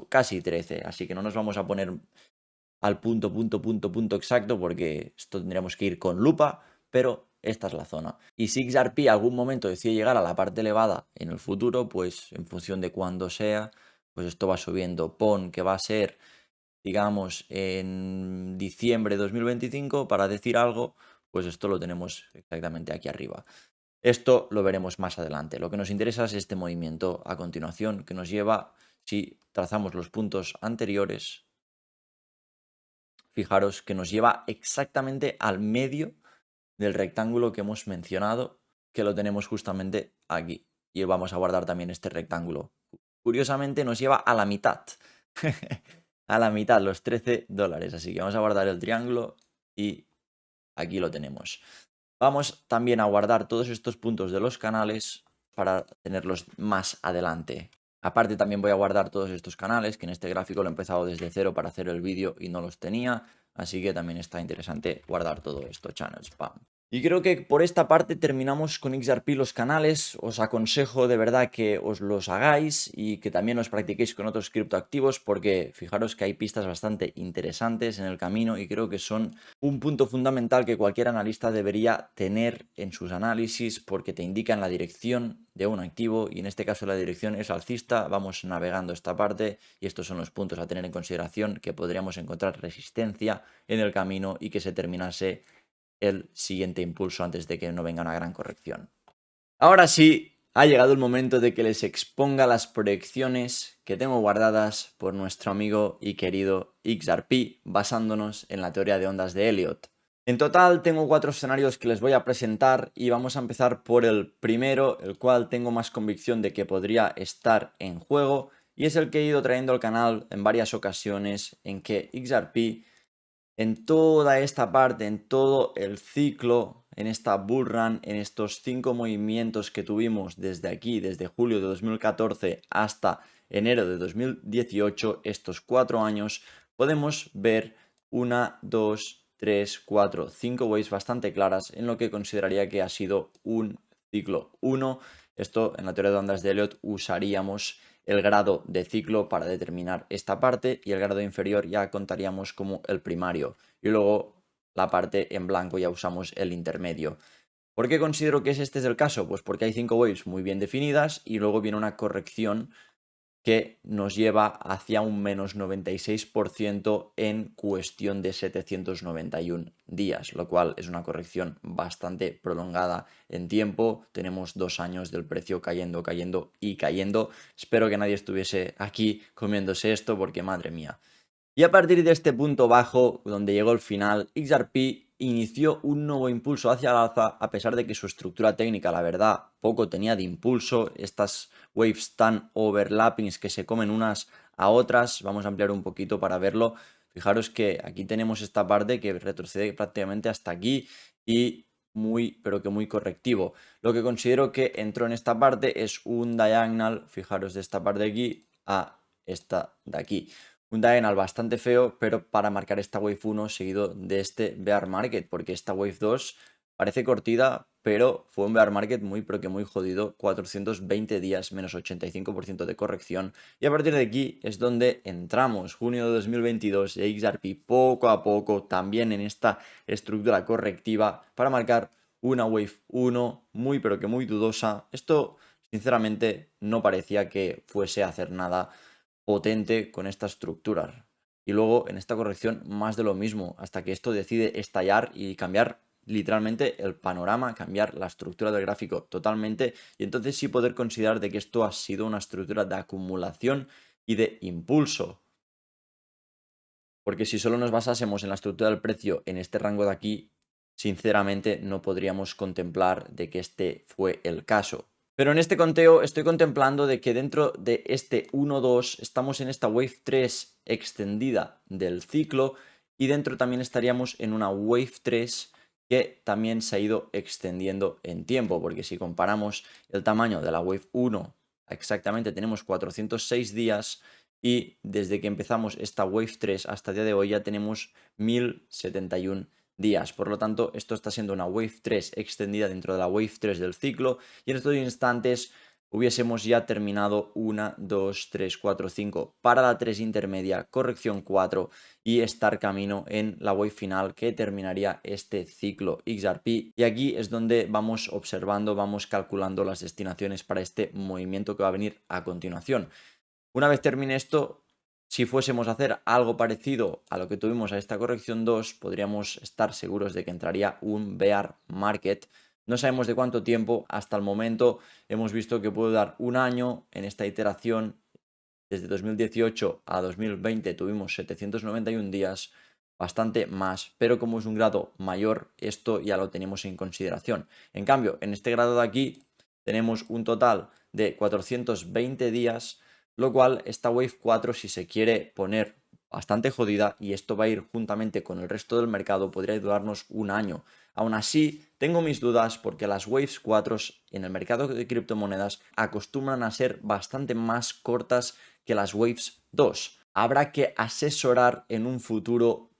casi 13, así que no nos vamos a poner al punto exacto porque esto tendríamos que ir con lupa, pero esta es la zona. Y si XRP algún momento decide llegar a la parte elevada en el futuro, pues en función de cuándo sea, pues esto va subiendo. Pon que va a ser, digamos, en diciembre de 2025, para decir algo, pues esto lo tenemos exactamente aquí arriba. Esto lo veremos más adelante. Lo que nos interesa es este movimiento a continuación que nos lleva, si trazamos los puntos anteriores, fijaros que nos lleva exactamente al medio del rectángulo que hemos mencionado, que lo tenemos justamente aquí. Y vamos a guardar también este rectángulo. Curiosamente nos lleva a la mitad. A la mitad, los $13. Así que vamos a guardar el triángulo y aquí lo tenemos. Vamos también a guardar todos estos puntos de los canales para tenerlos más adelante. Aparte también voy a guardar todos estos canales, que en este gráfico lo he empezado desde cero para hacer el vídeo y no los tenía. Así que también está interesante guardar todo esto, channels, pam. Y creo que por esta parte terminamos con XRP los canales. Os aconsejo de verdad que os los hagáis y que también os practiquéis con otros criptoactivos, porque fijaros que hay pistas bastante interesantes en el camino y creo que son un punto fundamental que cualquier analista debería tener en sus análisis, porque te indican la dirección de un activo y en este caso la dirección es alcista. Vamos navegando esta parte y estos son los puntos a tener en consideración, que podríamos encontrar resistencia en el camino y que se terminase el siguiente impulso antes de que no venga una gran corrección. Ahora sí, ha llegado el momento de que les exponga las proyecciones que tengo guardadas por nuestro amigo y querido XRP, basándonos en la teoría de ondas de Elliott. En total tengo 4 escenarios que les voy a presentar y vamos a empezar por el primero, el cual tengo más convicción de que podría estar en juego, y es el que he ido trayendo al canal en varias ocasiones, en que XRP en toda esta parte, en todo el ciclo, en esta bull run, en estos 5 movimientos que tuvimos desde aquí, desde julio de 2014 hasta enero de 2018, estos 4 años, podemos ver 1, 2, 3, 4, 5 waves bastante claras en lo que consideraría que ha sido un ciclo 1. Esto en la teoría de ondas de Elliott usaríamos el grado de ciclo para determinar esta parte y el grado inferior ya contaríamos como el primario, y luego la parte en blanco ya usamos el intermedio. ¿Por qué considero que este es el caso? Pues porque hay 5 waves muy bien definidas y luego viene una corrección que nos lleva hacia un menos 96% en cuestión de 791 días, lo cual es una corrección bastante prolongada en tiempo. Tenemos 2 años del precio cayendo, cayendo y cayendo. Espero que nadie estuviese aquí comiéndose esto, porque madre mía. Y a partir de este punto bajo, donde llegó el final, XRP inició un nuevo impulso hacia el alza, a pesar de que su estructura técnica, la verdad, poco tenía de impulso. Estas waves tan overlappings que se comen unas a otras, vamos a ampliar un poquito para verlo. Fijaros que aquí tenemos esta parte que retrocede prácticamente hasta aquí y muy, pero que muy correctivo. Lo que considero que entró en esta parte es un diagonal, fijaros, de esta parte de aquí a esta de aquí. Un diagonal bastante feo, pero para marcar esta wave 1 seguido de este bear market, porque esta wave 2 parece cortida, pero fue un bear market muy, pero que muy jodido. 420 días, menos 85% de corrección. Y a partir de aquí es donde entramos. Junio de 2022, XRP poco a poco, también en esta estructura correctiva, para marcar una wave 1 muy, pero que muy dudosa. Esto, sinceramente, no parecía que fuese a hacer nada potente con esta estructura. Y luego en esta corrección más de lo mismo, hasta que esto decide estallar y cambiar literalmente el panorama, cambiar la estructura del gráfico totalmente, y entonces sí poder considerar de que esto ha sido una estructura de acumulación y de impulso. Porque si solo nos basásemos en la estructura del precio en este rango de aquí, sinceramente no podríamos contemplar de que este fue el caso. Pero en este conteo estoy contemplando de que dentro de este 1-2 estamos en esta wave 3 extendida del ciclo, y dentro también estaríamos en una wave 3 que también se ha ido extendiendo en tiempo, porque si comparamos el tamaño de la wave 1, exactamente tenemos 406 días, y desde que empezamos esta wave 3 hasta el día de hoy ya tenemos 1071 días. Por lo tanto, esto está siendo una wave 3 extendida dentro de la wave 3 del ciclo, y en estos instantes hubiésemos ya terminado 1, 2, 3, 4, 5 para la 3 intermedia, corrección 4, y estar camino en la wave final que terminaría este ciclo XRP. Y aquí es donde vamos observando, vamos calculando las destinaciones para este movimiento que va a venir a continuación. Una vez termine esto, si fuésemos a hacer algo parecido a lo que tuvimos a esta corrección 2, podríamos estar seguros de que entraría un bear market. No sabemos de cuánto tiempo. Hasta el momento hemos visto que puede dar un año en esta iteración. Desde 2018 a 2020 tuvimos 791 días, bastante más, pero como es un grado mayor, esto ya lo tenemos en consideración. En cambio, en este grado de aquí tenemos un total de 420 días, lo cual esta wave 4, si se quiere poner bastante jodida, y esto va a ir juntamente con el resto del mercado, podría durarnos un año. Aún así, tengo mis dudas porque las waves 4 en el mercado de criptomonedas acostumbran a ser bastante más cortas que las waves 2. Habrá que asesorar en un futuro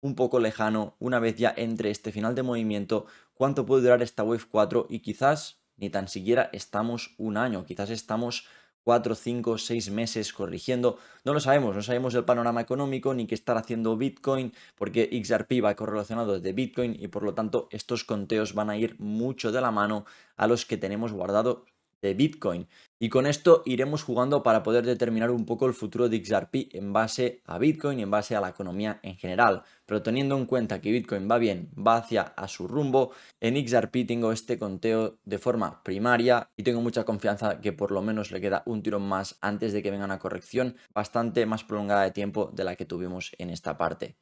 un poco lejano, una vez ya entre este final de movimiento, cuánto puede durar esta wave 4, y quizás ni tan siquiera estamos un año, quizás estamos 4, 5, 6 meses corrigiendo. No lo sabemos, no sabemos el panorama económico ni qué estará haciendo Bitcoin, porque XRP va correlacionado desde Bitcoin, y por lo tanto estos conteos van a ir mucho de la mano a los que tenemos guardado de Bitcoin. Y con esto iremos jugando para poder determinar un poco el futuro de XRP en base a Bitcoin y en base a la economía en general. Pero teniendo en cuenta que Bitcoin va bien, va hacia a su rumbo, en XRP tengo este conteo de forma primaria y tengo mucha confianza que por lo menos le queda un tirón más antes de que venga una corrección bastante más prolongada de tiempo de la que tuvimos en esta parte.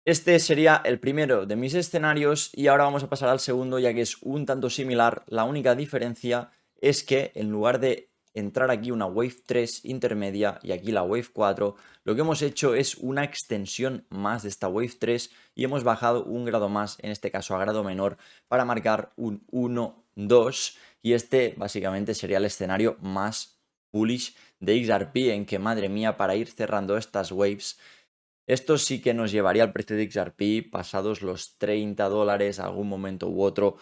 Este sería el primero de mis escenarios, y ahora vamos a pasar al segundo, ya que es un tanto similar. La única diferencia es que en lugar de entrar aquí una wave 3 intermedia y aquí la wave 4, lo que hemos hecho es una extensión más de esta wave 3 y hemos bajado un grado más, en este caso a grado menor, para marcar un 1, 2, y este básicamente sería el escenario más bullish de XRP, en que, madre mía, para ir cerrando estas waves, esto sí que nos llevaría al precio de XRP pasados los $30 algún momento u otro,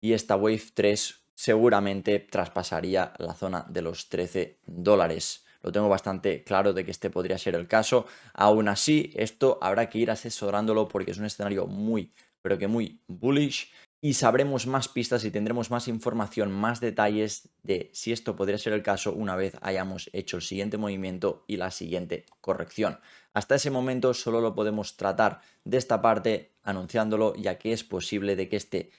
y esta wave 3 seguramente traspasaría la zona de los $13. Lo tengo bastante claro de que este podría ser el caso. Aún así, esto habrá que ir asesorándolo porque es un escenario muy, pero que muy bullish, y sabremos más pistas y tendremos más información, más detalles de si esto podría ser el caso una vez hayamos hecho el siguiente movimiento y la siguiente corrección. Hasta ese momento solo lo podemos tratar de esta parte anunciándolo, ya que es posible de que este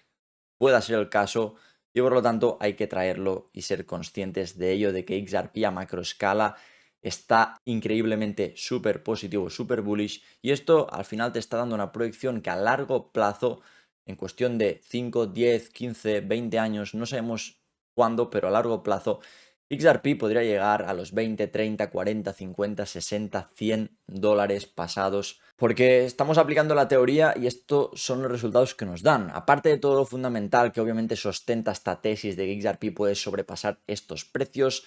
pueda ser el caso, y por lo tanto hay que traerlo y ser conscientes de ello, de que XRP a macroescala está increíblemente súper positivo, súper bullish, y esto al final te está dando una proyección que a largo plazo, en cuestión de 5, 10, 15, 20 años, no sabemos cuándo, pero a largo plazo, XRP podría llegar a los 20, 30, 40, 50, 60, $100 pasados, porque estamos aplicando la teoría y estos son los resultados que nos dan. Aparte de todo lo fundamental que obviamente sustenta esta tesis de que XRP puede sobrepasar estos precios,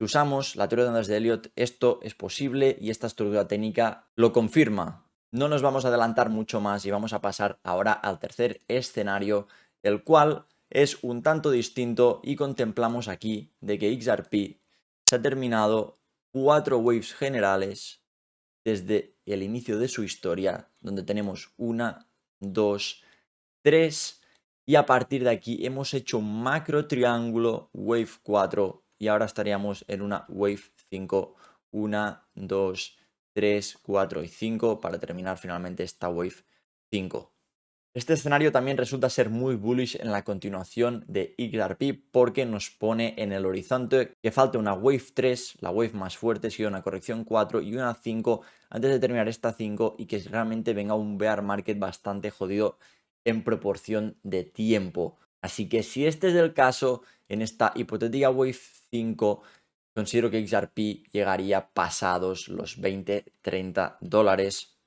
Si usamos la teoría de ondas de Elliott, esto es posible y esta estructura técnica lo confirma. No nos vamos a adelantar mucho más y vamos a pasar ahora al tercer escenario, el cual es un tanto distinto y contemplamos aquí de que XRP se ha terminado 4 waves generales desde el inicio de su historia, donde tenemos 1, 2, 3 y a partir de aquí hemos hecho un macro triángulo wave 4 y ahora estaríamos en una wave 5, 1, 2, 3, 4 y 5 para terminar finalmente esta wave 5. Este escenario también resulta ser muy bullish en la continuación de XRP porque nos pone en el horizonte que falta una wave 3, la wave más fuerte, sigue una corrección 4 y una 5 antes de terminar esta 5 y que realmente venga un bear market bastante jodido en proporción de tiempo. Así que si este es el caso, en esta hipotética wave 5, considero que XRP llegaría pasados los 20-30 dólares.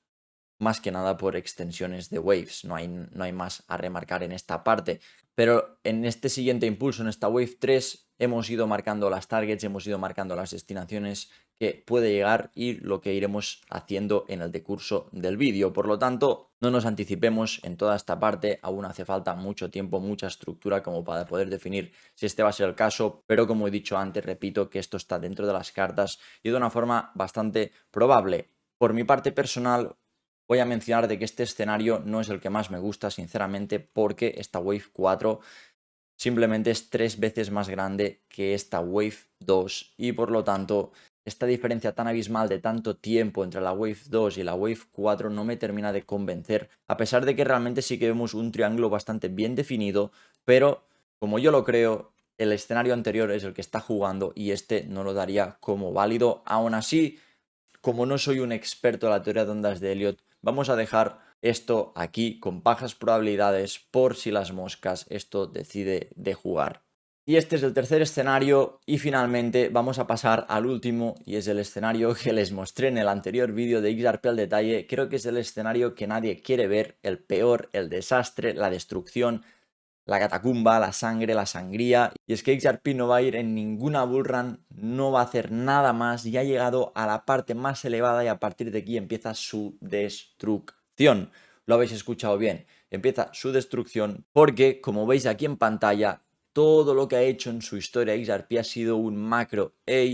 Más que nada por extensiones de waves, no hay más a remarcar en esta parte. Pero en este siguiente impulso, en esta wave 3, hemos ido marcando las targets, hemos ido marcando las destinaciones que puede llegar y lo que iremos haciendo en el decurso del vídeo. Por lo tanto, no nos anticipemos en toda esta parte, aún hace falta mucho tiempo, mucha estructura como para poder definir si este va a ser el caso, pero como he dicho antes, repito que esto está dentro de las cartas y de una forma bastante probable. Por mi parte personal, voy a mencionar de que este escenario no es el que más me gusta, sinceramente, porque esta Wave 4 simplemente es 3 veces más grande que esta Wave 2 y por lo tanto esta diferencia tan abismal de tanto tiempo entre la Wave 2 y la Wave 4 no me termina de convencer, a pesar de que realmente sí que vemos un triángulo bastante bien definido, pero como yo lo creo, el escenario anterior es el que está jugando y este no lo daría como válido. Aún así, como no soy un experto en la teoría de ondas de Elliott, vamos a dejar esto aquí con bajas probabilidades por si las moscas esto decide de jugar. Y este es el tercer escenario y finalmente vamos a pasar al último y es el escenario que les mostré en el anterior vídeo de XRP al detalle. Creo que es el escenario que nadie quiere ver, el peor, el desastre, la destrucción, la catacumba, la sangre, la sangría. Y es que XRP no va a ir en ninguna bullrun, no va a hacer nada más y ha llegado a la parte más elevada y a partir de aquí empieza su destrucción. Lo habéis escuchado bien, empieza su destrucción porque, como veis aquí en pantalla, todo lo que ha hecho en su historia XRP ha sido un macro A,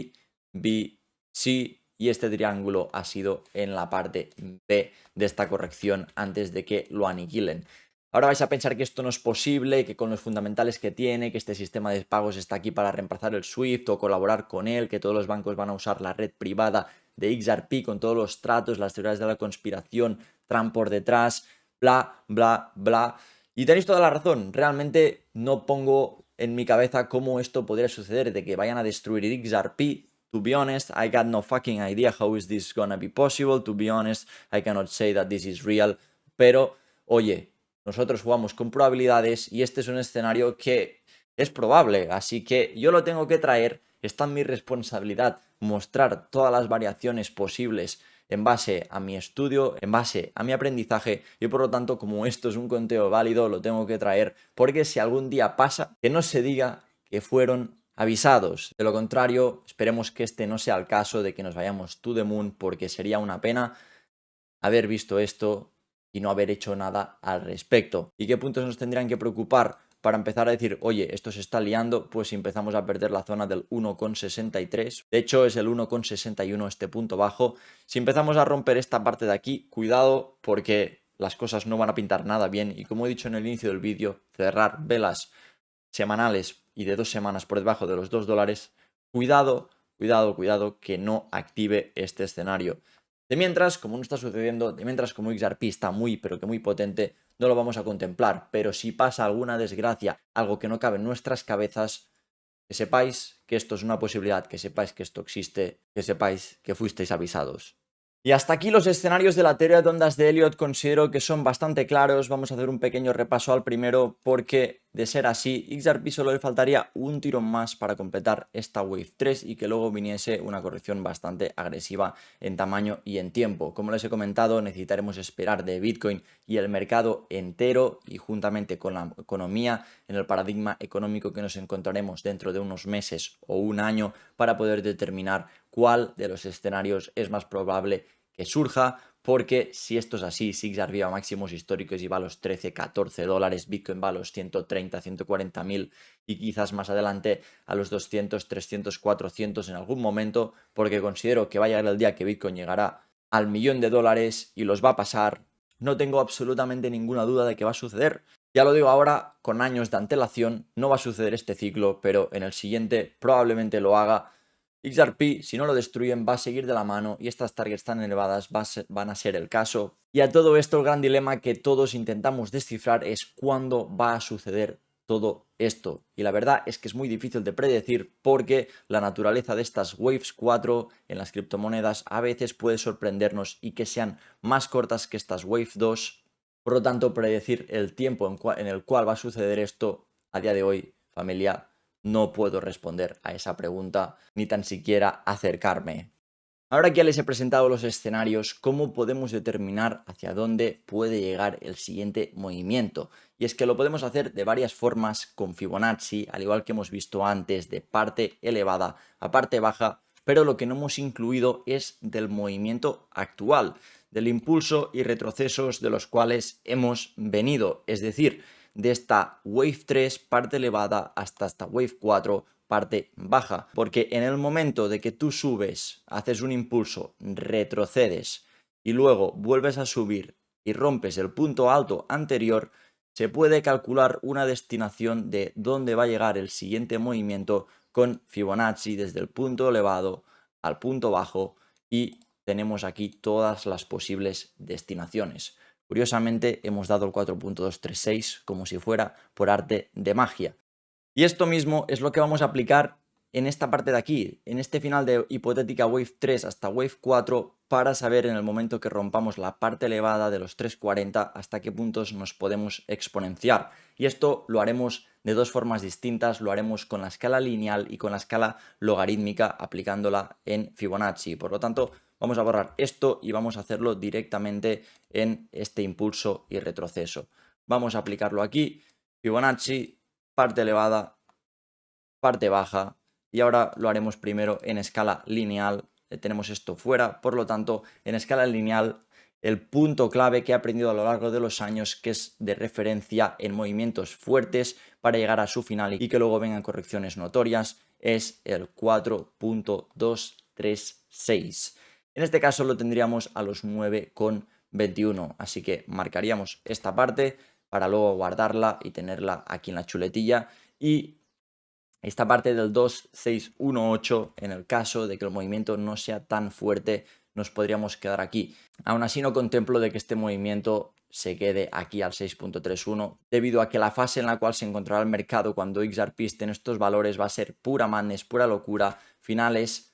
B, C y este triángulo ha sido en la parte B de esta corrección antes de que lo aniquilen. Ahora vais a pensar que esto no es posible, que con los fundamentales que tiene, que este sistema de pagos está aquí para reemplazar el SWIFT o colaborar con él, que todos los bancos van a usar la red privada de XRP con todos los tratos, las teorías de la conspiración, Trump por detrás, bla, bla, bla. Y tenéis toda la razón, realmente no pongo en mi cabeza cómo esto podría suceder, de que vayan a destruir XRP. To be honest, I got no fucking idea how is this gonna be possible. To be honest, I cannot say that this is real. Pero, oye, nosotros jugamos con probabilidades y este es un escenario que es probable, así que yo lo tengo que traer, está en mi responsabilidad mostrar todas las variaciones posibles en base a mi estudio, en base a mi aprendizaje y por lo tanto como esto es un conteo válido lo tengo que traer porque si algún día pasa que no se diga que fueron avisados. De lo contrario, esperemos que este no sea el caso de que nos vayamos to the moon porque sería una pena haber visto esto y no haber hecho nada al respecto. ¿Y qué puntos nos tendrían que preocupar para empezar a decir, oye, esto se está liando? Pues si empezamos a perder la zona del 1,63, de hecho es el 1,61 este punto bajo. Si empezamos a romper esta parte de aquí, cuidado porque las cosas no van a pintar nada bien y como he dicho en el inicio del vídeo, cerrar velas semanales y de 2 semanas por debajo de los $2, cuidado, cuidado, cuidado que no active este escenario. De mientras, como no está sucediendo, de mientras como XRP está muy, pero que muy potente, no lo vamos a contemplar. Pero si pasa alguna desgracia, algo que no cabe en nuestras cabezas, que sepáis que esto es una posibilidad, que sepáis que esto existe, que sepáis que fuisteis avisados. Y hasta aquí los escenarios de la teoría de ondas de Elliott considero que son bastante claros. Vamos a hacer un pequeño repaso al primero porque de ser así, XRP solo le faltaría un tirón más para completar esta Wave 3 y que luego viniese una corrección bastante agresiva en tamaño y en tiempo. Como les he comentado, necesitaremos esperar de Bitcoin y el mercado entero y juntamente con la economía en el paradigma económico que nos encontraremos dentro de unos meses o un año para poder determinar cuál de los escenarios es más probable que surja, porque si esto es así, si XRP va a máximos históricos y va a los 13, 14 dólares, Bitcoin va a los 130, 140 mil y quizás más adelante a los 200, 300, 400 en algún momento, porque considero que va a llegar el día que Bitcoin llegará al $1.000.000 y los va a pasar. No tengo absolutamente ninguna duda de que va a suceder. Ya lo digo ahora, con años de antelación, no va a suceder este ciclo, pero en el siguiente probablemente lo haga. XRP, si no lo destruyen, va a seguir de la mano y estas targets tan elevadas van a ser el caso. Y a todo esto, el gran dilema que todos intentamos descifrar es cuándo va a suceder todo esto. Y la verdad es que es muy difícil de predecir porque la naturaleza de estas Waves 4 en las criptomonedas a veces puede sorprendernos y que sean más cortas que estas Wave 2. Por lo tanto, predecir el tiempo en el cual va a suceder esto a día de hoy, familia, no puedo responder a esa pregunta ni tan siquiera acercarme. Ahora que ya les he presentado los escenarios, ¿cómo podemos determinar hacia dónde puede llegar el siguiente movimiento? Y es que lo podemos hacer de varias formas con Fibonacci, al igual que hemos visto antes, de parte elevada a parte baja, pero lo que no hemos incluido es del movimiento actual, del impulso y retrocesos de los cuales hemos venido, es decir, de esta Wave 3 parte elevada hasta esta Wave 4 parte baja, porque en el momento de que tú subes, haces un impulso, retrocedes y luego vuelves a subir y rompes el punto alto anterior, se puede calcular una destinación de dónde va a llegar el siguiente movimiento con Fibonacci desde el punto elevado al punto bajo y tenemos aquí todas las posibles destinaciones. Curiosamente hemos dado el 4.236 como si fuera por arte de magia. Y esto mismo es lo que vamos a aplicar en esta parte de aquí, en este final de hipotética Wave 3 hasta Wave 4, para saber en el momento que rompamos la parte elevada de los 340 hasta qué puntos nos podemos exponenciar. Y esto lo haremos de dos formas distintas, lo haremos con la escala lineal y con la escala logarítmica aplicándola en Fibonacci. Por lo tanto, vamos a borrar esto y vamos a hacerlo directamente en este impulso y retroceso. Vamos a aplicarlo aquí, Fibonacci, parte elevada, parte baja, y ahora lo haremos primero en escala lineal. Tenemos esto fuera, por lo tanto, en escala lineal, el punto clave que he aprendido a lo largo de los años, que es de referencia en movimientos fuertes para llegar a su final y que luego vengan correcciones notorias, es el 4.236. En este caso lo tendríamos a los 9,21, así que marcaríamos esta parte para luego guardarla y tenerla aquí en la chuletilla. Y esta parte del 2,618, en el caso de que el movimiento no sea tan fuerte, nos podríamos quedar aquí. Aún así no contemplo de que este movimiento se quede aquí al 6.31, debido a que la fase en la cual se encontrará el mercado cuando XRP esté en estos valores va a ser pura madness, pura locura, finales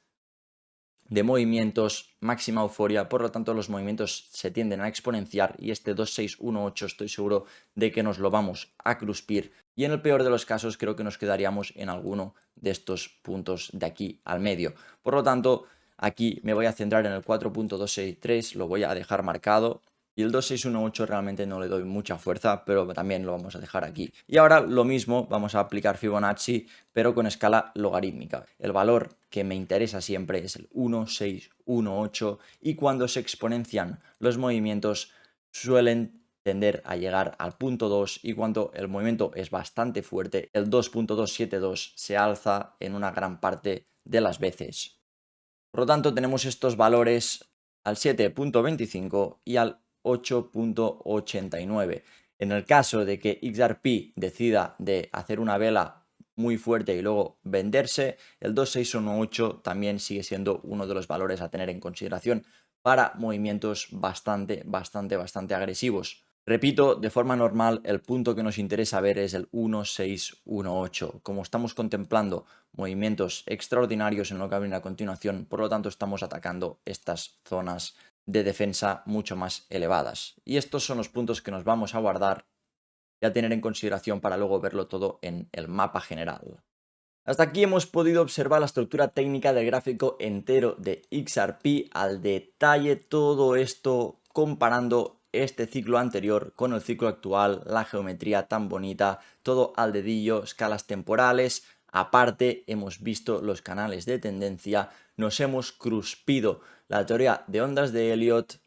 de movimientos, máxima euforia, por lo tanto los movimientos se tienden a exponenciar y este 2,618 estoy seguro de que nos lo vamos a cruspir y en el peor de los casos creo que nos quedaríamos en alguno de estos puntos de aquí al medio. Por lo tanto, aquí me voy a centrar en el 4.263, lo voy a dejar marcado. Y el 2,618 realmente no le doy mucha fuerza, pero también lo vamos a dejar aquí. Y ahora lo mismo, vamos a aplicar Fibonacci, pero con escala logarítmica. El valor que me interesa siempre es el 1,618 y cuando se exponencian los movimientos suelen tender a llegar al punto 2 y cuando el movimiento es bastante fuerte, el 2.272 se alza en una gran parte de las veces. Por lo tanto, tenemos estos valores al 7.25 y al 8.89. En el caso de que XRP decida de hacer una vela muy fuerte y luego venderse, el 2,618 también sigue siendo uno de los valores a tener en consideración para movimientos bastante agresivos. Repito, de forma normal, el punto que nos interesa ver es el 1,618. Como estamos contemplando movimientos extraordinarios en lo que viene a continuación, por lo tanto estamos atacando estas zonas de defensa mucho más elevadas. Y estos son los puntos que nos vamos a guardar y a tener en consideración para luego verlo todo en el mapa general. Hasta aquí hemos podido observar la estructura técnica del gráfico entero de XRP al detalle, todo esto comparando este ciclo anterior con el ciclo actual, la geometría tan bonita, todo al dedillo, escalas temporales. Aparte, hemos visto los canales de tendencia, nos hemos cruspido la teoría de ondas de Elliott,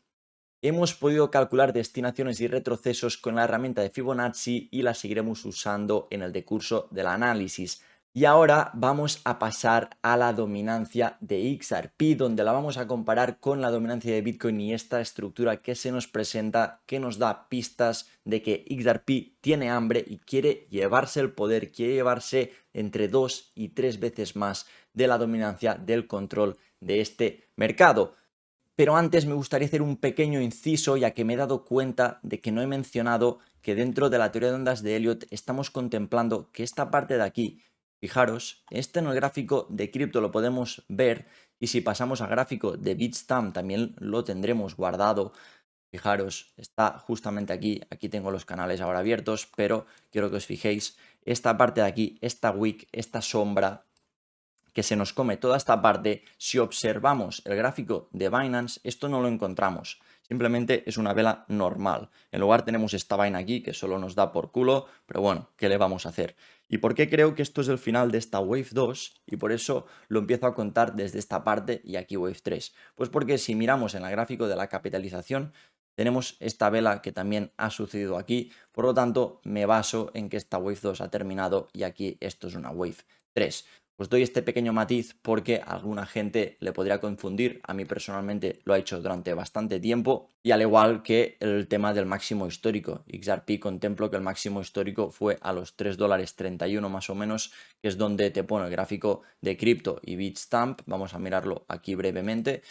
hemos podido calcular destinaciones y retrocesos con la herramienta de Fibonacci y la seguiremos usando en el decurso del análisis. Y ahora vamos a pasar a la dominancia de XRP, donde la vamos a comparar con la dominancia de Bitcoin y esta estructura que se nos presenta, que nos da pistas de que XRP tiene hambre y quiere llevarse el poder, quiere llevarse entre 2 y 3 veces más de la dominancia del control de este mercado. Pero antes me gustaría hacer un pequeño inciso, ya que me he dado cuenta de que no he mencionado que dentro de la teoría de ondas de Elliott estamos contemplando que esta parte de aquí, fijaros, en el gráfico de cripto lo podemos ver, y si pasamos al gráfico de Bitstamp también lo tendremos guardado. Fijaros, está justamente aquí, aquí tengo los canales ahora abiertos, pero quiero que os fijéis, esta parte de aquí, esta wick, esta sombra que se nos come toda esta parte, si observamos el gráfico de Binance, esto no lo encontramos. Simplemente es una vela normal. En lugar tenemos esta vaina aquí que solo nos da por culo, pero bueno, ¿qué le vamos a hacer? ¿Y por qué creo que esto es el final de esta Wave 2? Y por eso lo empiezo a contar desde esta parte y aquí Wave 3. Pues porque si miramos en el gráfico de la capitalización, tenemos esta vela que también ha sucedido aquí, por lo tanto me baso en que esta Wave 2 ha terminado y aquí esto es una Wave 3. Os doy este pequeño matiz porque a alguna gente le podría confundir, a mí personalmente lo ha hecho durante bastante tiempo, y al igual que el tema del máximo histórico. XRP contemplo que el máximo histórico fue a los $3.31 más o menos, que es donde te pone el gráfico de cripto y Bitstamp. Vamos a mirarlo aquí brevemente.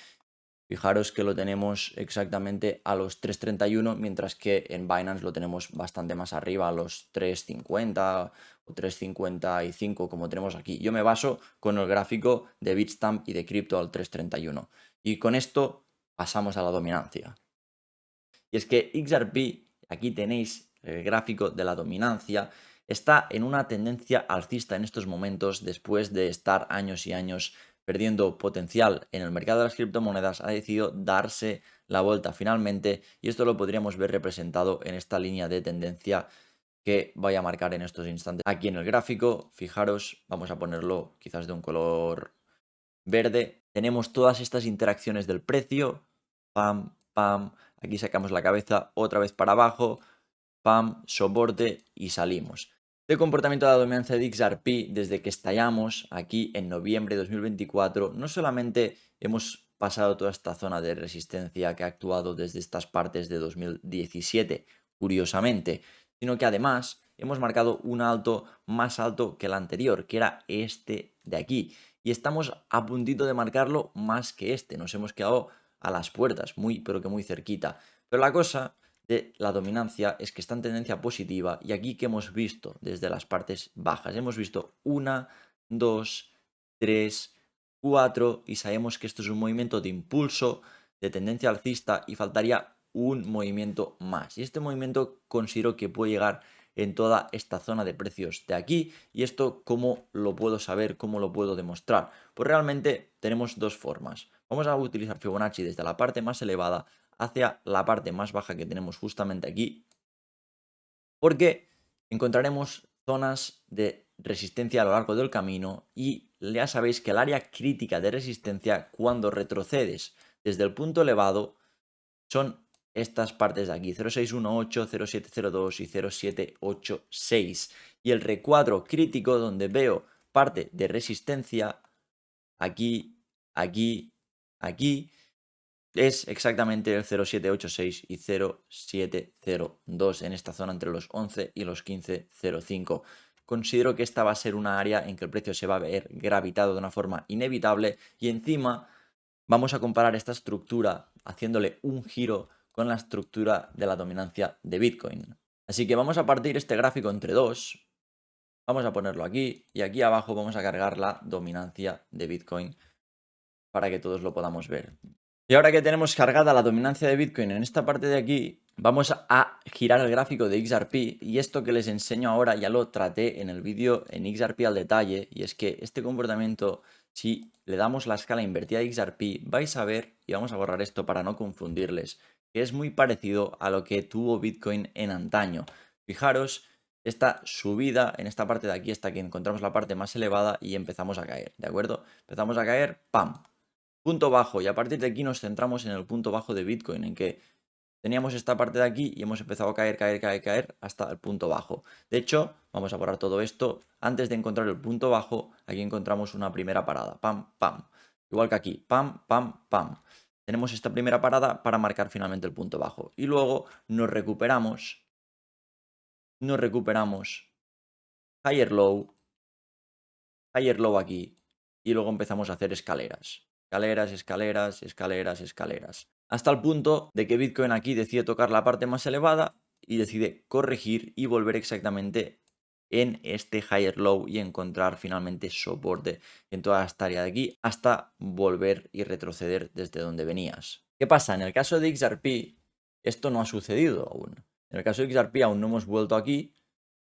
Fijaros que lo tenemos exactamente a los 3.31, mientras que en Binance lo tenemos bastante más arriba, a los 3.50 o 3.55, como tenemos aquí. Yo me baso con el gráfico de Bitstamp y de cripto al 3.31. Y con esto pasamos a la dominancia. Y es que XRP, aquí tenéis el gráfico de la dominancia, está en una tendencia alcista en estos momentos después de estar años y años perdiendo potencial en el mercado de las criptomonedas. Ha decidido darse la vuelta finalmente y esto lo podríamos ver representado en esta línea de tendencia que voy a marcar en estos instantes. Aquí en el gráfico, fijaros, vamos a ponerlo quizás de un color verde. Tenemos todas estas interacciones del precio, pam, pam, aquí sacamos la cabeza otra vez para abajo, pam, soporte y salimos. El comportamiento de la dominancia de XRP desde que estallamos aquí en noviembre de 2024, no solamente hemos pasado toda esta zona de resistencia que ha actuado desde estas partes de 2017, curiosamente, sino que además hemos marcado un alto más alto que el anterior, que era este de aquí. Y estamos a puntito de marcarlo más que este, nos hemos quedado a las puertas, muy pero que muy cerquita. Pero la cosa de la dominancia es que está en tendencia positiva y aquí que hemos visto desde las partes bajas, hemos visto 1, 2, 3, 4 y sabemos que esto es un movimiento de impulso, de tendencia alcista y faltaría un movimiento más. Y este movimiento considero que puede llegar en toda esta zona de precios de aquí. ¿Y esto cómo lo puedo saber? ¿Cómo lo puedo demostrar? Pues realmente tenemos dos formas. Vamos a utilizar Fibonacci desde la parte más elevada hacia la parte más baja que tenemos justamente aquí, porque encontraremos zonas de resistencia a lo largo del camino y ya sabéis que el área crítica de resistencia cuando retrocedes desde el punto elevado son estas partes de aquí, 0,618, 0,702 y 0,786. Y el recuadro crítico donde veo parte de resistencia aquí, aquí, aquí, es exactamente el 0,786 y 0,702 en esta zona entre los 11 y los 15,05. Considero que esta va a ser una área en que el precio se va a ver gravitado de una forma inevitable y encima vamos a comparar esta estructura haciéndole un giro con la estructura de la dominancia de Bitcoin. Así que vamos a partir este gráfico entre dos, vamos a ponerlo aquí y aquí abajo vamos a cargar la dominancia de Bitcoin para que todos lo podamos ver. Y ahora que tenemos cargada la dominancia de Bitcoin en esta parte de aquí, Vamos a girar el gráfico de XRP y esto que les enseño ahora ya lo traté en el vídeo en XRP al detalle, y es que este comportamiento, si le damos la escala invertida de XRP, vais a ver, y vamos a borrar esto para no confundirles, que es muy parecido a lo que tuvo Bitcoin en antaño. Fijaros, esta subida en esta parte de aquí hasta que encontramos la parte más elevada y empezamos a caer, ¿de acuerdo? Empezamos a caer, ¡pam! Punto bajo, y a partir de aquí nos centramos en el punto bajo de Bitcoin, en que teníamos esta parte de aquí y hemos empezado a caer, caer, caer, caer hasta el punto bajo. De hecho, vamos a borrar todo esto. Antes de encontrar el punto bajo, aquí encontramos una primera parada. Pam, pam. Igual que aquí. Pam, pam, pam. Tenemos esta primera parada para marcar finalmente el punto bajo. Y luego nos recuperamos. Higher low aquí. Y luego empezamos a hacer escaleras. Escaleras, escaleras, escaleras, escaleras. Hasta el punto de que Bitcoin aquí decide tocar la parte más elevada y decide corregir y volver exactamente en este higher low y encontrar finalmente soporte en toda esta área de aquí hasta volver y retroceder desde donde venías. ¿Qué pasa? En el caso de XRP esto no ha sucedido aún. En el caso de XRP aún no hemos vuelto aquí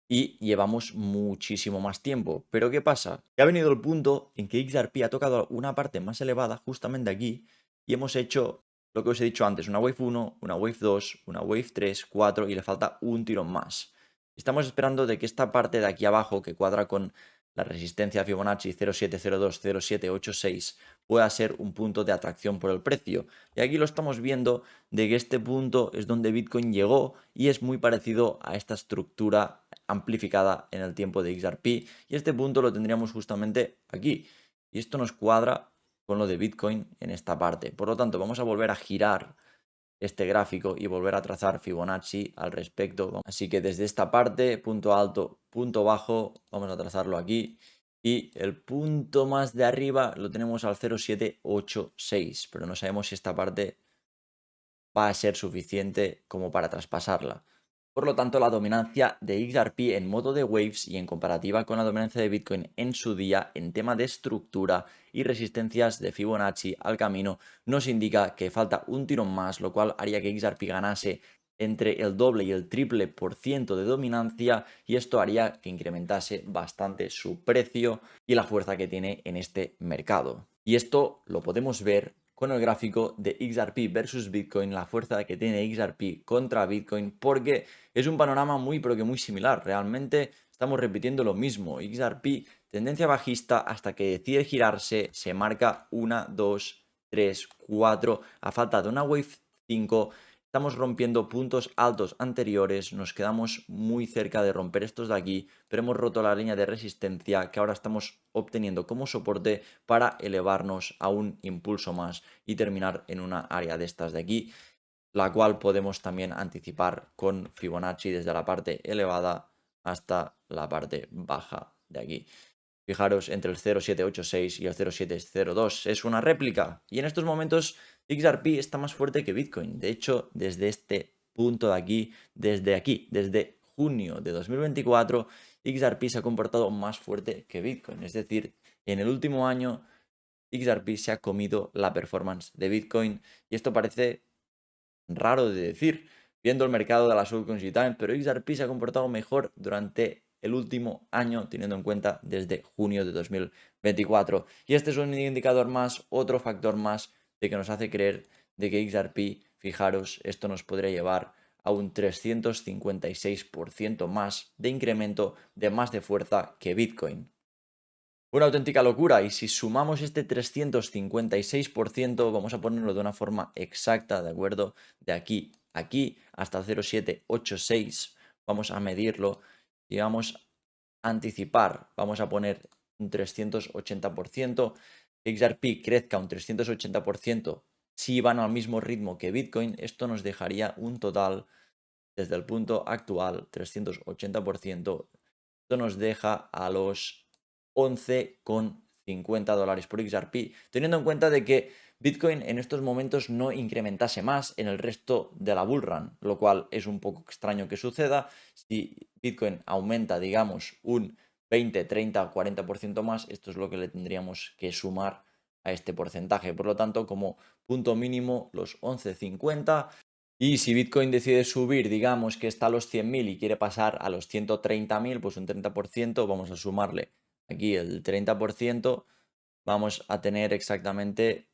y llevamos muchísimo más tiempo. Pero ¿qué pasa? Que ha venido el punto en que XRP ha tocado una parte más elevada justamente aquí y hemos hecho lo que os he dicho antes, una Wave 1, una Wave 2, una Wave 3, 4 y le falta un tirón más. Estamos esperando de que esta parte de aquí abajo, que cuadra con la resistencia Fibonacci 0702-0786, pueda ser un punto de atracción por el precio. Y aquí lo estamos viendo de que este punto es donde Bitcoin llegó y es muy parecido a esta estructura amplificada en el tiempo de XRP, y este punto lo tendríamos justamente aquí. Y esto nos cuadra con lo de Bitcoin en esta parte. Por lo tanto, vamos a volver a girar este gráfico y volver a trazar Fibonacci al respecto. Así que desde esta parte, punto alto, punto bajo, vamos a trazarlo aquí. Y el punto más de arriba lo tenemos al 0,786, pero no sabemos si esta parte va a ser suficiente como para traspasarla. Por lo tanto, la dominancia de XRP en modo de waves y en comparativa con la dominancia de Bitcoin en su día en tema de estructura y resistencias de Fibonacci al camino nos indica que falta un tirón más, lo cual haría que XRP ganase entre el doble y el triple por ciento de dominancia, y esto haría que incrementase bastante su precio y la fuerza que tiene en este mercado. Y esto lo podemos ver con el gráfico de XRP versus Bitcoin, la fuerza que tiene XRP contra Bitcoin, porque es un panorama muy pero que muy similar. Realmente estamos repitiendo lo mismo. XRP, tendencia bajista hasta que decide girarse, se marca 1, 2, 3, 4, a falta de una Wave 5. Estamos rompiendo puntos altos anteriores, nos quedamos muy cerca de romper estos de aquí, pero hemos roto la línea de resistencia que ahora estamos obteniendo como soporte para elevarnos a un impulso más y terminar en una área de estas de aquí, la cual podemos también anticipar con Fibonacci desde la parte elevada hasta la parte baja de aquí. Fijaros, entre el 0,786 y el 0,702 es una réplica. Y en estos momentos XRP está más fuerte que Bitcoin. De hecho, desde este punto de aquí, desde junio de 2024, XRP se ha comportado más fuerte que Bitcoin. Es decir, en el último año XRP se ha comido la performance de Bitcoin. Y esto parece raro de decir, viendo el mercado de las altcoins y tal, pero XRP se ha comportado mejor durante el último año, teniendo en cuenta desde junio de 2024. Y este es un indicador más, otro factor más de que nos hace creer de que XRP, fijaros, esto nos podría llevar a un 356% más de incremento de más de fuerza que Bitcoin. Una auténtica locura, y si sumamos este 356%, vamos a ponerlo de una forma exacta, ¿de acuerdo? De aquí a aquí hasta 0,786, vamos a medirlo y vamos a anticipar, vamos a poner un 380%, que XRP crezca un 380%, si van al mismo ritmo que Bitcoin, esto nos dejaría un total desde el punto actual, 380%, esto nos deja a los 11,50 dólares por XRP, teniendo en cuenta de que Bitcoin en estos momentos no incrementase más en el resto de la bullrun, lo cual es un poco extraño que suceda. Si Bitcoin aumenta, digamos, un 20, 30, 40% más, esto es lo que le tendríamos que sumar a este porcentaje. Por lo tanto, como punto mínimo, los 11,50. Y si Bitcoin decide subir, digamos que está a los 100.000 y quiere pasar a los 130.000, pues un 30%, vamos a sumarle aquí el 30%, vamos a tener exactamente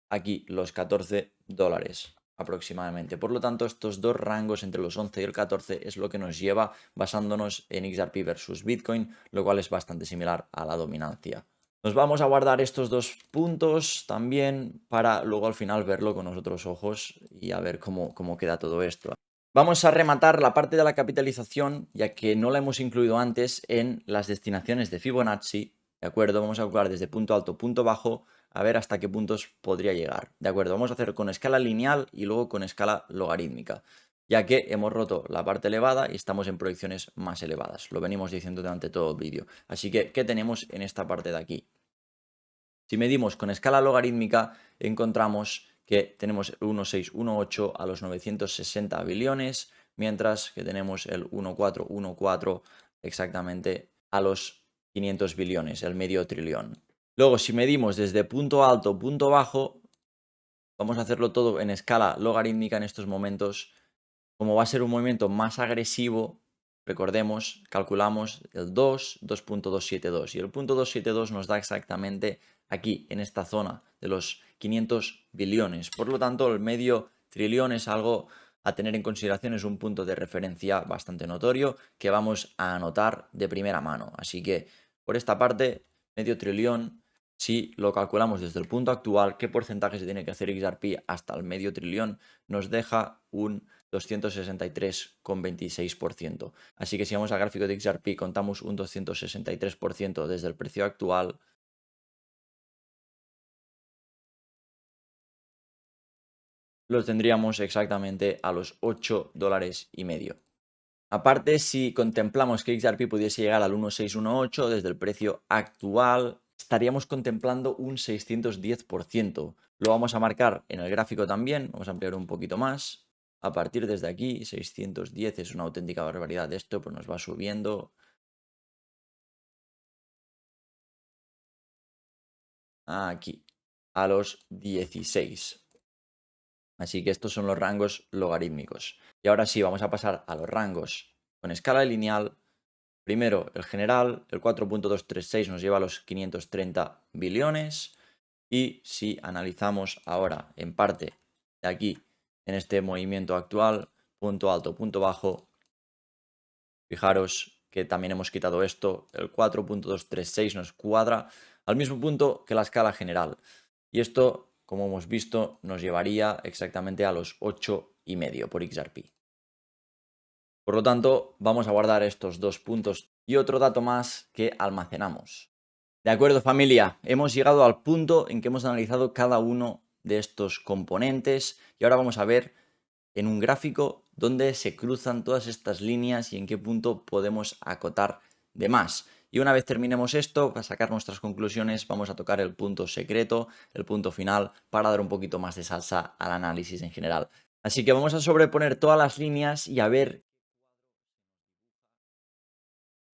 aquí los $14 aproximadamente. Por lo tanto, estos dos rangos entre los 11 y el 14 es lo que nos lleva basándonos en XRP versus Bitcoin, lo cual es bastante similar a la dominancia. Nos vamos a guardar estos dos puntos también para luego al final verlo con otros ojos y a ver cómo queda todo esto. Vamos a rematar la parte de la capitalización, ya que no la hemos incluido antes en las destinaciones de Fibonacci. ¿De acuerdo? Vamos a calcular desde punto alto, punto bajo, a ver hasta qué puntos podría llegar. ¿De acuerdo? Vamos a hacer con escala lineal y luego con escala logarítmica, ya que hemos roto la parte elevada y estamos en proyecciones más elevadas. Lo venimos diciendo durante todo el vídeo. Así que, ¿qué tenemos en esta parte de aquí? Si medimos con escala logarítmica, encontramos que tenemos el 1618 a los 960 billones, mientras que tenemos el 1414 exactamente a los 500 billones, el medio trillón. Luego, si medimos desde punto alto, punto bajo, vamos a hacerlo todo en escala logarítmica en estos momentos. Como va a ser un movimiento más agresivo, recordemos, calculamos el 2.272 y el punto 272 nos da exactamente aquí, en esta zona de los 500 billones. Por lo tanto, el medio trillón es algo a tener en consideración, es un punto de referencia bastante notorio que vamos a anotar de primera mano. Así que, por esta parte, medio trillón, si lo calculamos desde el punto actual, qué porcentaje se tiene que hacer XRP hasta el medio trillón, nos deja un 263,26%. Así que si vamos al gráfico de XRP, contamos un 263% desde el precio actual. Los tendríamos exactamente a los $8,5. Aparte, si contemplamos que XRP pudiese llegar al 1618 desde el precio actual, estaríamos contemplando un 610%. Lo vamos a marcar en el gráfico también, vamos a ampliar un poquito más. A partir desde aquí, 610 es una auténtica barbaridad. Esto pues nos va subiendo. Aquí, a los 16. Así que estos son los rangos logarítmicos. Y ahora sí, vamos a pasar a los rangos con escala lineal. Primero, el general, el 4.236 nos lleva a los 530 billones. Y si analizamos ahora en parte de aquí, en este movimiento actual, punto alto, punto bajo, fijaros que también hemos quitado esto, el 4.236 nos cuadra al mismo punto que la escala general. Y esto, como hemos visto, nos llevaría exactamente a los 8,5 por XRP. Por lo tanto, vamos a guardar estos dos puntos y otro dato más que almacenamos. De acuerdo, familia, hemos llegado al punto en que hemos analizado cada uno de estos componentes y ahora vamos a ver en un gráfico dónde se cruzan todas estas líneas y en qué punto podemos acotar de más. Y una vez terminemos esto, para sacar nuestras conclusiones, vamos a tocar el punto secreto, el punto final, para dar un poquito más de salsa al análisis en general. Así que vamos a sobreponer todas las líneas y a ver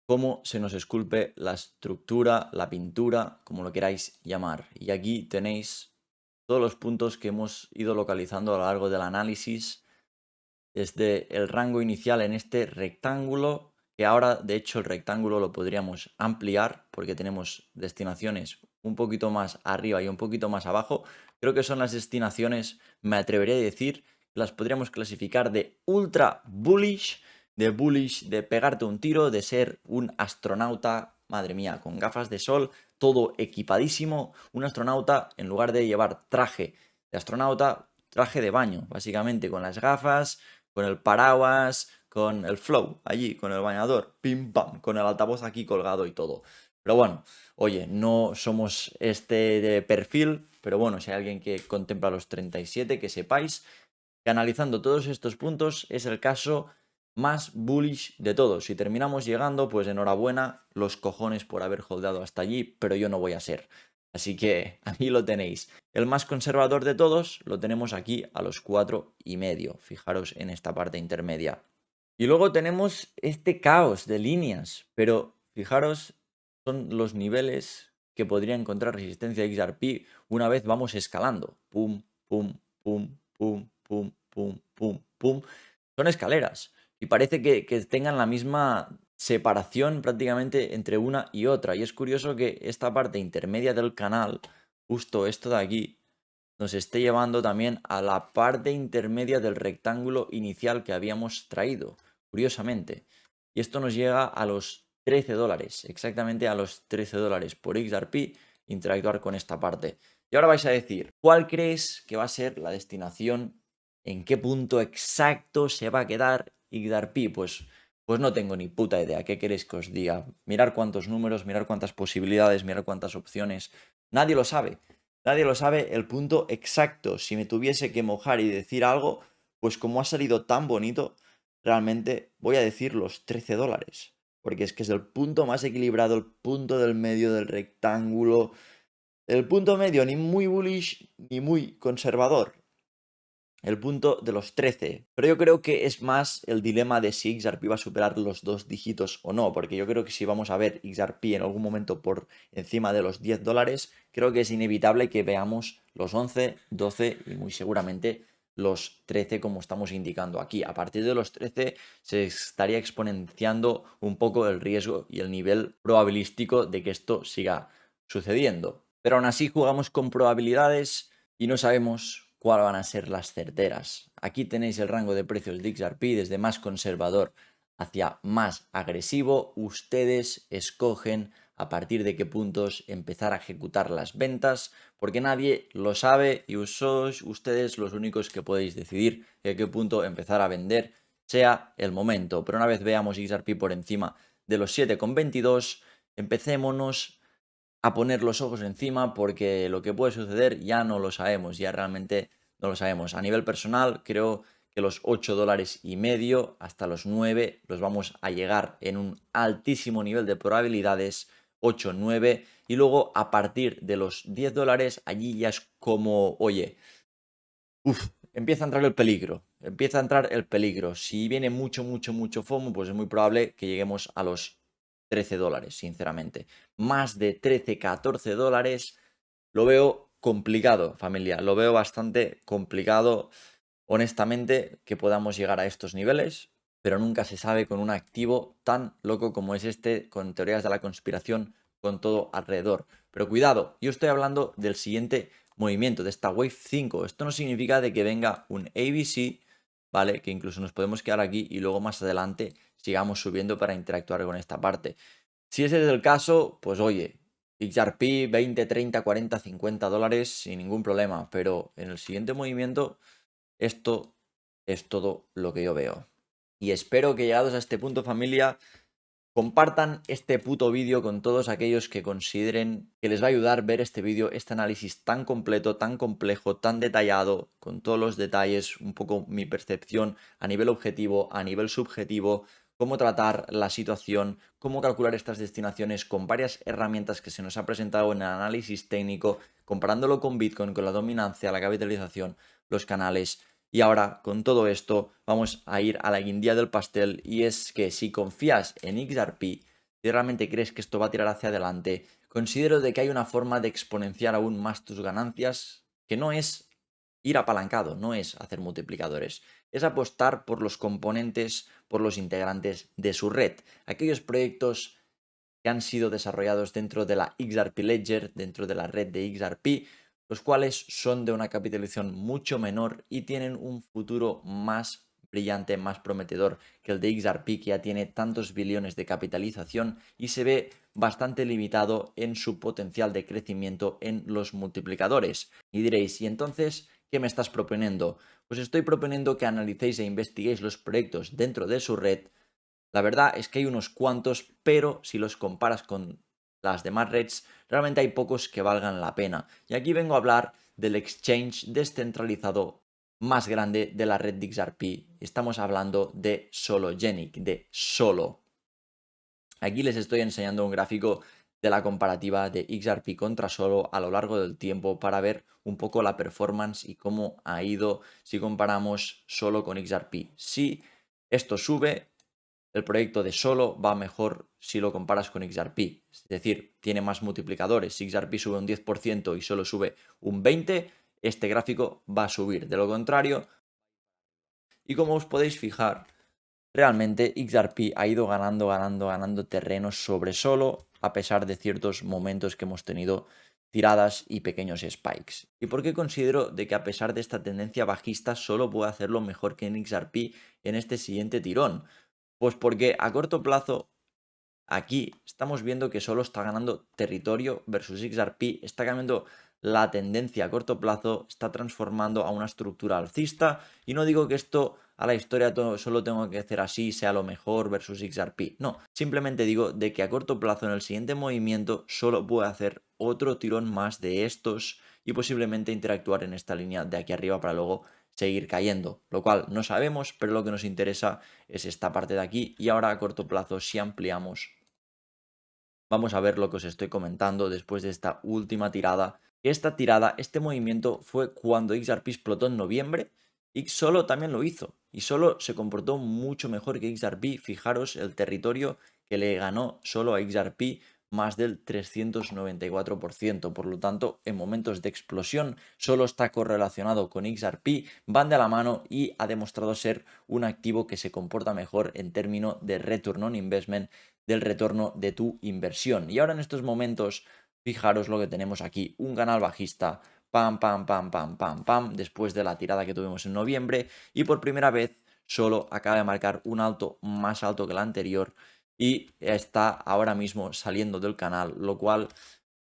cómo se nos esculpe la estructura, la pintura, como lo queráis llamar. Y aquí tenéis todos los puntos que hemos ido localizando a lo largo del análisis, desde el rango inicial en este rectángulo, que ahora de hecho el rectángulo lo podríamos ampliar porque tenemos destinaciones un poquito más arriba y un poquito más abajo. Creo que son las destinaciones, me atrevería a decir, las podríamos clasificar de ultra bullish, de pegarte un tiro, de ser un astronauta, madre mía, con gafas de sol, todo equipadísimo, un astronauta en lugar de llevar traje de astronauta, traje de baño, básicamente, con las gafas, con el paraguas, con el flow allí, con el bañador, pim pam, con el altavoz aquí colgado y todo. Pero bueno, oye, no somos este de perfil, pero bueno, si hay alguien que contempla los 37, que sepáis que analizando todos estos puntos es el caso más bullish de todos. Si terminamos llegando, pues enhorabuena, los cojones por haber holdeado hasta allí, pero yo no voy a ser. Así que aquí lo tenéis. El más conservador de todos lo tenemos aquí a los 4,5. Fijaros en esta parte intermedia. Y luego tenemos este caos de líneas, pero fijaros, son los niveles que podría encontrar resistencia XRP una vez vamos escalando. Pum, pum, pum, pum, pum, pum, pum, pum, son escaleras. Y parece que tengan la misma separación prácticamente entre una y otra. Y es curioso que esta parte intermedia del canal, justo esto de aquí, nos esté llevando también a la parte intermedia del rectángulo inicial que habíamos traído, curiosamente. Y esto nos llega a los $13, exactamente a los $13 por XRP, interactuar con esta parte. Y ahora vais a decir, ¿cuál crees que va a ser la destinación? ¿En qué punto exacto se va a quedar XRP? Pues no tengo ni puta idea. ¿Qué queréis que os diga? Mirar cuántos números, mirar cuántas posibilidades, mirar cuántas opciones. Nadie lo sabe. Nadie lo sabe el punto exacto. Si me tuviese que mojar y decir algo, pues como ha salido tan bonito, realmente voy a decir los $13. Porque es que es el punto más equilibrado, el punto del medio del rectángulo. El punto medio ni muy bullish ni muy conservador. El punto de los 13. Pero yo creo que es más el dilema de si XRP va a superar los 2 dígitos o no. Porque yo creo que si vamos a ver XRP en algún momento por encima de los $10, creo que es inevitable que veamos los 11, 12 y muy seguramente los 13 como estamos indicando aquí. A partir de los 13 se estaría exponenciando un poco el riesgo y el nivel probabilístico de que esto siga sucediendo. Pero aún así jugamos con probabilidades y no sabemos cuáles van a ser las certeras. Aquí tenéis el rango de precios de XRP desde más conservador hacia más agresivo. Ustedes escogen a partir de qué puntos empezar a ejecutar las ventas, porque nadie lo sabe y sois ustedes los únicos que podéis decidir en qué punto empezar a vender, sea el momento. Pero una vez veamos XRP por encima de los 7,22, empecémonos a poner los ojos encima, porque lo que puede suceder ya no lo sabemos, ya realmente no lo sabemos. A nivel personal, creo que los $8,50 hasta los 9 los vamos a llegar en un altísimo nivel de probabilidades, 8, 9, y luego a partir de los $10, allí ya es como, oye, empieza a entrar el peligro, empieza a entrar el peligro. Si viene mucho, mucho, mucho FOMO, pues es muy probable que lleguemos a los $13, sinceramente. Más de 13, $14 lo veo complicado, familia. Lo veo bastante complicado, honestamente, que podamos llegar a estos niveles, pero nunca se sabe con un activo tan loco como es este, con teorías de la conspiración, con todo alrededor. Pero cuidado, yo estoy hablando del siguiente movimiento, de esta Wave 5. Esto no significa de que venga un ABC, ¿vale? Que incluso nos podemos quedar aquí y luego más adelante sigamos subiendo para interactuar con esta parte. Si ese es el caso, pues oye, XRP 20, 30, 40, $50 sin ningún problema, pero en el siguiente movimiento esto es todo lo que yo veo. Y espero que llegados a este punto, familia, compartan este puto vídeo con todos aquellos que consideren que les va a ayudar ver este vídeo, este análisis tan completo, tan complejo, tan detallado, con todos los detalles, un poco mi percepción a nivel objetivo, a nivel subjetivo, cómo tratar la situación, cómo calcular estas destinaciones con varias herramientas que se nos ha presentado en el análisis técnico, comparándolo con Bitcoin, con la dominancia, la capitalización, los canales. Y ahora, con todo esto, vamos a ir a la guindilla del pastel, y es que si confías en XRP, si realmente crees que esto va a tirar hacia adelante, considero de que hay una forma de exponenciar aún más tus ganancias, que no es ir apalancado, no es hacer multiplicadores, es apostar por los componentes, por los integrantes de su red, aquellos proyectos que han sido desarrollados dentro de la XRP Ledger, dentro de la red de XRP, los cuales son de una capitalización mucho menor y tienen un futuro más brillante, más prometedor que el de XRP, que ya tiene tantos billones de capitalización y se ve bastante limitado en su potencial de crecimiento en los multiplicadores. Y diréis, ¿y entonces qué me estás proponiendo? Pues estoy proponiendo que analicéis e investiguéis los proyectos dentro de su red. La verdad es que hay unos cuantos, pero si los comparas con las demás redes, realmente hay pocos que valgan la pena. Y aquí vengo a hablar del exchange descentralizado más grande de la red de XRP. Estamos hablando de Sologenic, de Solo. Aquí les estoy enseñando un gráfico de la comparativa de XRP contra Solo a lo largo del tiempo para ver un poco la performance y cómo ha ido si comparamos Solo con XRP. Si esto sube, el proyecto de Solo va mejor si lo comparas con XRP. Es decir, tiene más multiplicadores. Si XRP sube un 10% y Solo sube un 20%, este gráfico va a subir. De lo contrario, Y como os podéis fijar, realmente XRP ha ido ganando terreno sobre solo, a pesar de ciertos momentos que hemos tenido tiradas y pequeños spikes. ¿Y por qué considero de que a pesar de esta tendencia bajista solo puede hacerlo mejor que en XRP en este siguiente tirón? Pues porque a corto plazo aquí estamos viendo que solo está ganando territorio versus XRP, está cambiando la tendencia a corto plazo, está transformando a una estructura alcista y no digo que esto a la historia solo tengo que hacer así, sea lo mejor versus XRP, no, simplemente digo de que a corto plazo en el siguiente movimiento solo puede hacer otro tirón más de estos y posiblemente interactuar en esta línea de aquí arriba para luego seguir cayendo, lo cual no sabemos, pero lo que nos interesa es esta parte de aquí y ahora a corto plazo si ampliamos vamos a ver lo que os estoy comentando después de esta última tirada. Esta tirada, este movimiento fue cuando XRP explotó en noviembre y Solo también lo hizo. Y Solo se comportó mucho mejor que XRP. Fijaros el territorio que le ganó solo a XRP más del 394%. Por lo tanto, en momentos de explosión solo está correlacionado con XRP, van de la mano y ha demostrado ser un activo que se comporta mejor en términos de return on investment, del retorno de tu inversión. Y ahora en estos momentos, fijaros lo que tenemos aquí, un canal bajista, pam, pam, pam, pam, pam, pam, después de la tirada que tuvimos en noviembre y por primera vez solo acaba de marcar un alto más alto que el anterior y está ahora mismo saliendo del canal, lo cual,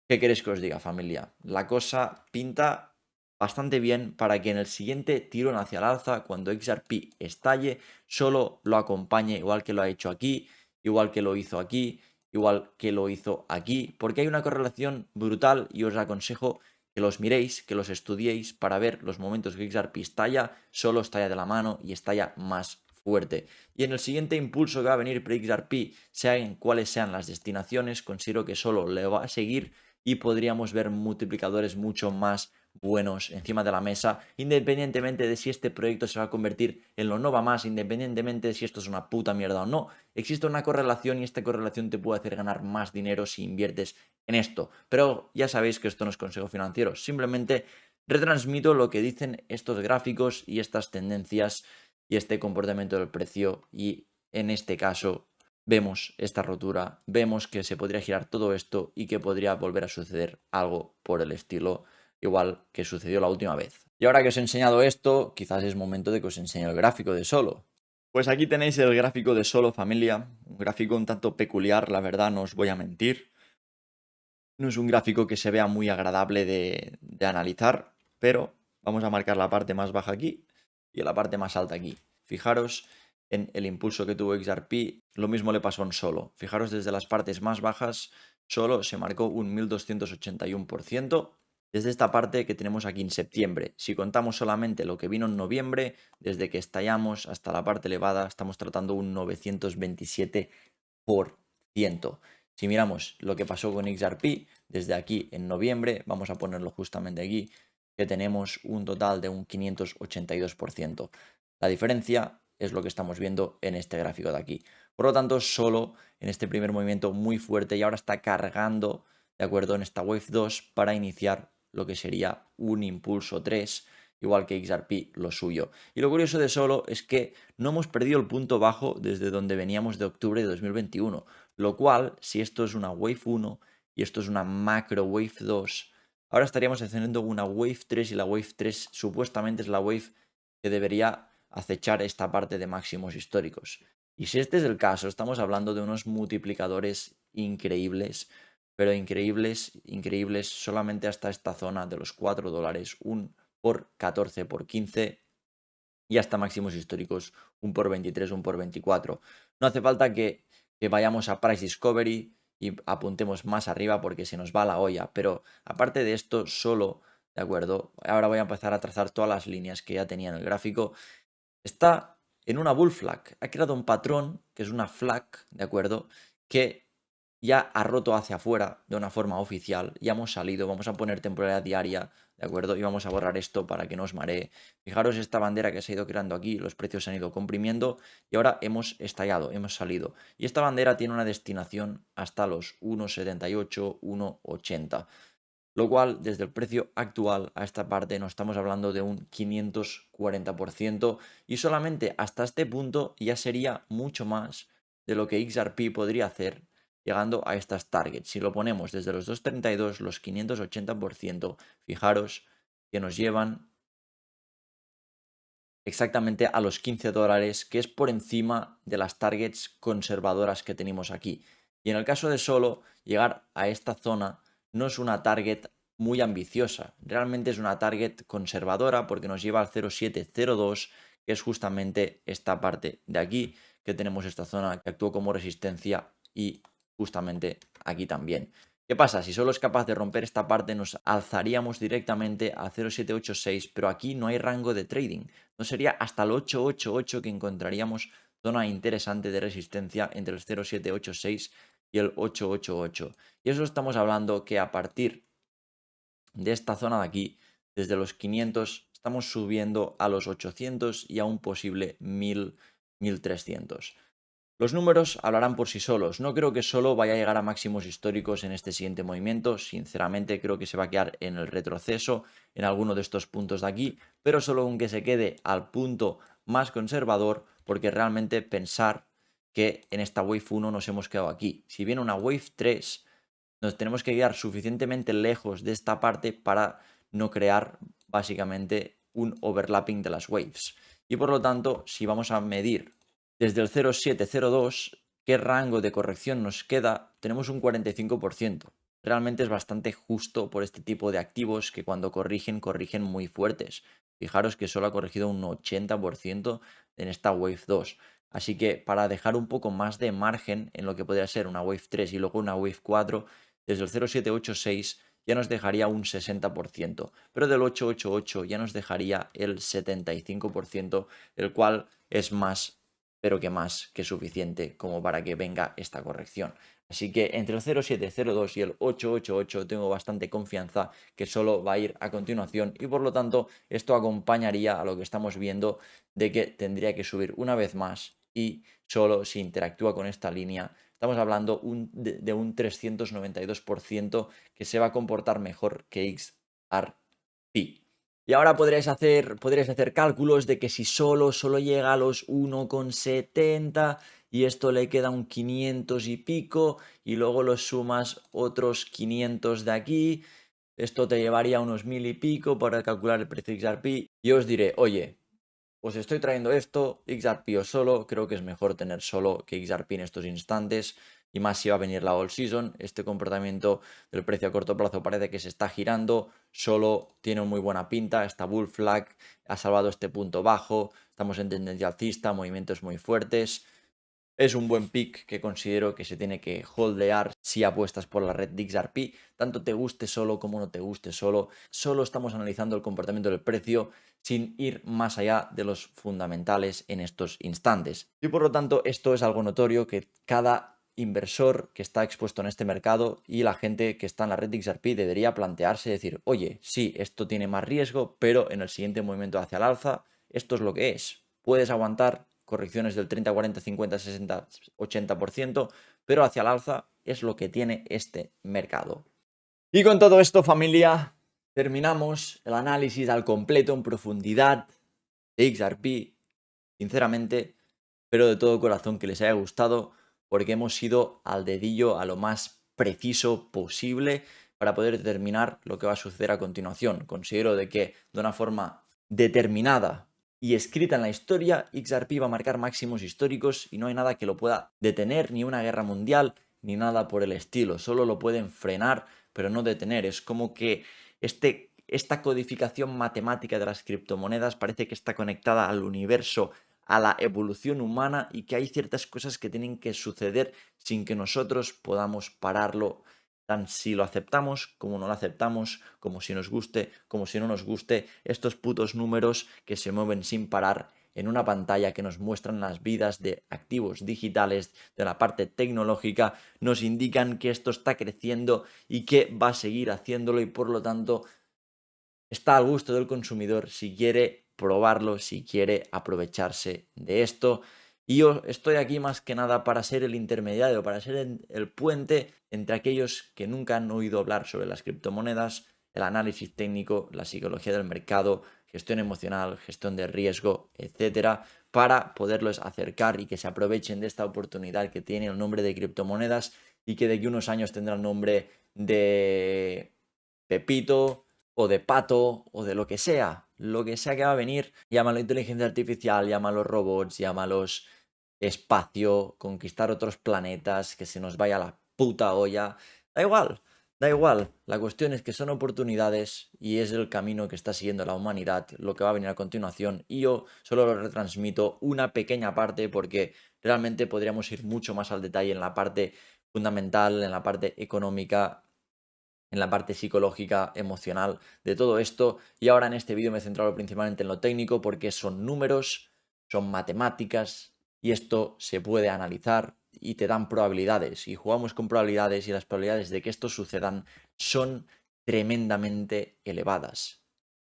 ¿qué queréis que os diga, familia? La cosa pinta bastante bien para que en el siguiente tirón hacia el alza, cuando XRP estalle, solo lo acompañe igual que lo ha hecho aquí, igual que lo hizo aquí, igual que lo hizo aquí, porque hay una correlación brutal y os aconsejo que los miréis, que los estudiéis para ver los momentos que XRP estalla, solo estalla de la mano y estalla más fuerte. Y en el siguiente impulso que va a venir pre-XRP, sean cuáles sean las destinaciones, considero que solo le va a seguir y podríamos ver multiplicadores mucho más buenos encima de la mesa, independientemente de si este proyecto se va a convertir en lo no va más, independientemente de si esto es una puta mierda o no. Existe una correlación y esta correlación te puede hacer ganar más dinero si inviertes en esto. Pero ya sabéis que esto no es consejo financiero, simplemente retransmito lo que dicen estos gráficos y estas tendencias y este comportamiento del precio y en este caso vemos esta rotura, vemos que se podría girar todo esto y que podría volver a suceder algo por el estilo igual que sucedió la última vez. Y ahora que os he enseñado esto, quizás es momento de que os enseñe el gráfico de Solo. Pues aquí tenéis el gráfico de Solo, familia, un gráfico un tanto peculiar, la verdad, no os voy a mentir. No es un gráfico que se vea muy agradable de analizar, pero vamos a marcar la parte más baja aquí y la parte más alta aquí. Fijaros en el impulso que tuvo XRP, lo mismo le pasó en Solo. Fijaros desde las partes más bajas, Solo se marcó un 1281%. Desde esta parte que tenemos aquí en septiembre, si contamos solamente lo que vino en noviembre, desde que estallamos hasta la parte elevada, estamos tratando un 927%. Si miramos lo que pasó con XRP, desde aquí en noviembre, vamos a ponerlo justamente aquí, que tenemos un total de un 582%. La diferencia es lo que estamos viendo en este gráfico de aquí. Por lo tanto, solo en este primer movimiento muy fuerte y ahora está cargando, de acuerdo, en esta Wave 2 para iniciar lo que sería un impulso 3, igual que XRP lo suyo. Y lo curioso de Solo es que no hemos perdido el punto bajo desde donde veníamos de octubre de 2021, lo cual, si esto es una Wave 1 y esto es una macro Wave 2, ahora estaríamos haciendo una Wave 3 y la Wave 3 supuestamente es la Wave que debería acechar esta parte de máximos históricos. Y si este es el caso, estamos hablando de unos multiplicadores increíbles, pero increíbles, increíbles solamente hasta esta zona de los $4, un por 14 por 15 y hasta máximos históricos, un por 23, un por 24. No hace falta que vayamos a Price Discovery y apuntemos más arriba porque se nos va la olla, pero aparte de esto, solo, ¿de acuerdo? Ahora voy a empezar a trazar todas las líneas que ya tenía en el gráfico. Está en una bull flag, ha creado un patrón que es una flag, ¿de acuerdo? Que ya ha roto hacia afuera de una forma oficial, ya hemos salido, vamos a poner temporalidad diaria, ¿de acuerdo? Y vamos a borrar esto para que no os maree. Fijaros esta bandera que se ha ido creando aquí, los precios se han ido comprimiendo y ahora hemos estallado, hemos salido. Y esta bandera tiene una destinación hasta los 1,78, 1,80. lo cual desde el precio actual a esta parte nos estamos hablando de un 540% y solamente hasta este punto ya sería mucho más de lo que XRP podría hacer llegando a estas targets. Si lo ponemos desde los 2.32, los 580%, fijaros que nos llevan exactamente a los $15, que es por encima de las targets conservadoras que tenemos aquí. Y en el caso de solo, llegar a esta zona no es una target muy ambiciosa, realmente es una target conservadora porque nos lleva al 0.702, que es justamente esta parte de aquí, que tenemos esta zona que actúa como resistencia y justamente aquí también. ¿Qué pasa? Si solo es capaz de romper esta parte nos alzaríamos directamente a 0.786, pero aquí no hay rango de trading. No sería hasta el 888 que encontraríamos zona interesante de resistencia entre el 0.786 y el 888. Y eso estamos hablando que a partir de esta zona de aquí, desde los 500, estamos subiendo a los 800 y a un posible 1000, 1300. Los números hablarán por sí solos. No creo que solo vaya a llegar a máximos históricos en este siguiente movimiento. Sinceramente creo que se va a quedar en el retroceso en alguno de estos puntos de aquí, pero solo aunque se quede al punto más conservador, porque realmente pensar que en esta Wave 1 nos hemos quedado aquí. Si viene una Wave 3, nos tenemos que quedar suficientemente lejos de esta parte para no crear básicamente un overlapping de las waves. Y por lo tanto, si vamos a medir desde el 0.702, ¿qué rango de corrección nos queda? Tenemos un 45%. Realmente es bastante justo por este tipo de activos que cuando corrigen, corrigen muy fuertes. Fijaros que solo ha corregido un 80% en esta Wave 2. Así que para dejar un poco más de margen en lo que podría ser una Wave 3 y luego una Wave 4, desde el 0.786 ya nos dejaría un 60%, pero del 888 ya nos dejaría el 75%, el cual es más, pero que más que suficiente como para que venga esta corrección. Así que entre el 0.702 y el 888 tengo bastante confianza que solo va a ir a continuación y por lo tanto esto acompañaría a lo que estamos viendo de que tendría que subir una vez más y solo si interactúa con esta línea estamos hablando de un 392% que se va a comportar mejor que XRP. Y ahora podríais hacer cálculos de que si solo llega a los 1,70 y esto le queda un 500 y pico y luego los sumas otros 500 de aquí, esto te llevaría a unos 1000 y pico para calcular el precio de XRP. Y os diré, oye, os estoy trayendo esto, XRP o solo, creo que es mejor tener solo que XRP en estos instantes y más si va a venir la all season. Este comportamiento del precio a corto plazo parece que se está girando, solo tiene muy buena pinta, esta bull flag ha salvado este punto bajo, estamos en tendencia alcista, movimientos muy fuertes. Es un buen pick que considero que se tiene que holdear si apuestas por la red de XRP, tanto te guste solo como no te guste solo. Solo estamos analizando el comportamiento del precio sin ir más allá de los fundamentales en estos instantes. Y por lo tanto, esto es algo notorio que cada inversor que está expuesto en este mercado y la gente que está en la red de XRP debería plantearse y decir, oye, sí, esto tiene más riesgo, pero en el siguiente movimiento hacia el alza, esto es lo que es. Puedes aguantar correcciones del 30, 40, 50, 60, 80%, pero hacia el alza es lo que tiene este mercado. Y con todo esto, familia, terminamos el análisis al completo en profundidad de XRP. Sinceramente, espero de todo corazón que les haya gustado porque hemos ido al dedillo, a lo más preciso posible para poder determinar lo que va a suceder a continuación. Considero de que de una forma determinada y escrita en la historia, XRP va a marcar máximos históricos y no hay nada que lo pueda detener, ni una guerra mundial, ni nada por el estilo. Solo lo pueden frenar, pero no detener. Es como que esta codificación matemática de las criptomonedas parece que está conectada al universo, a la evolución humana y que hay ciertas cosas que tienen que suceder sin que nosotros podamos pararlo, tan si lo aceptamos como no lo aceptamos, como si nos guste, como si no nos guste, estos putos números que se mueven sin parar en una pantalla que nos muestran las vidas de activos digitales de la parte tecnológica, nos indican que esto está creciendo y que va a seguir haciéndolo y por lo tanto está al gusto del consumidor si quiere probarlo, si quiere aprovecharse de esto. Y yo estoy aquí más que nada para ser el intermediario, para ser el puente entre aquellos que nunca han oído hablar sobre las criptomonedas, el análisis técnico, la psicología del mercado, gestión emocional, gestión de riesgo, etcétera, para poderlos acercar y que se aprovechen de esta oportunidad que tiene el nombre de criptomonedas y que de aquí unos años tendrá el nombre de Pepito o de Pato o de lo que sea que va a venir, llámalo inteligencia artificial, llámalo robots, llámalos espacio, conquistar otros planetas, que se nos vaya la puta olla, da igual. Da igual, la cuestión es que son oportunidades y es el camino que está siguiendo la humanidad, lo que va a venir a continuación, y yo solo lo retransmito una pequeña parte porque realmente podríamos ir mucho más al detalle en la parte fundamental, en la parte económica, en la parte psicológica, emocional de todo esto. Y ahora en este vídeo me he centrado principalmente en lo técnico porque son números, son matemáticas y esto se puede analizar y te dan probabilidades. Y jugamos con probabilidades y las probabilidades de que esto sucedan son tremendamente elevadas.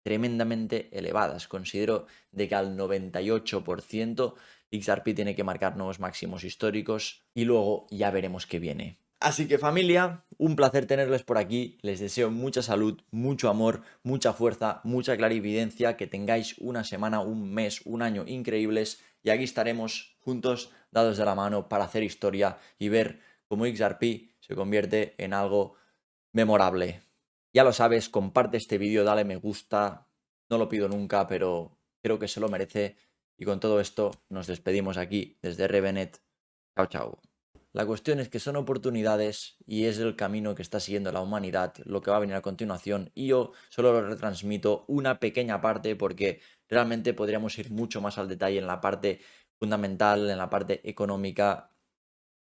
Tremendamente elevadas. Considero de que al 98% XRP tiene que marcar nuevos máximos históricos y luego ya veremos qué viene. Así que familia, un placer tenerles por aquí, les deseo mucha salud, mucho amor, mucha fuerza, mucha clarividencia, que tengáis una semana, un mes, un año increíbles y aquí estaremos juntos, dados de la mano para hacer historia y ver cómo XRP se convierte en algo memorable. Ya lo sabes, comparte este vídeo, dale me gusta, no lo pido nunca, pero creo que se lo merece y con todo esto nos despedimos aquí desde Revenet. Chao, chao. La cuestión es que son oportunidades y es el camino que está siguiendo la humanidad, lo que va a venir a continuación, y yo solo lo retransmito una pequeña parte porque realmente podríamos ir mucho más al detalle en la parte fundamental, en la parte económica,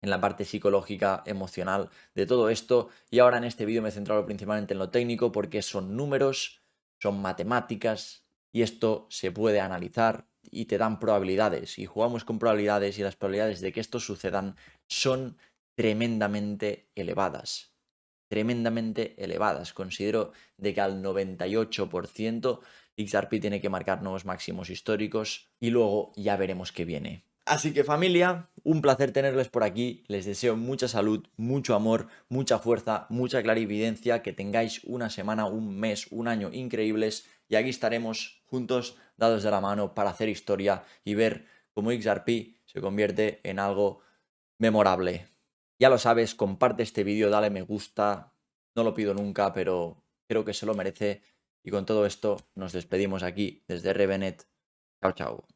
en la parte psicológica, emocional de todo esto. Y ahora en este vídeo me he centrado principalmente en lo técnico porque son números, son matemáticas y esto se puede analizar y te dan probabilidades. Y jugamos con probabilidades y las probabilidades de que esto sucedan son tremendamente elevadas. Tremendamente elevadas. Considero de que al 98% XRP tiene que marcar nuevos máximos históricos y luego ya veremos qué viene. Así que familia, un placer tenerles por aquí, les deseo mucha salud, mucho amor, mucha fuerza, mucha clarividencia, que tengáis una semana, un mes, un año increíbles y aquí estaremos juntos, dados de la mano para hacer historia y ver cómo XRP se convierte en algo memorable. Ya lo sabes, comparte este vídeo, dale me gusta, no lo pido nunca, pero creo que se lo merece y con todo esto nos despedimos aquí desde Revenet. Chao, chao.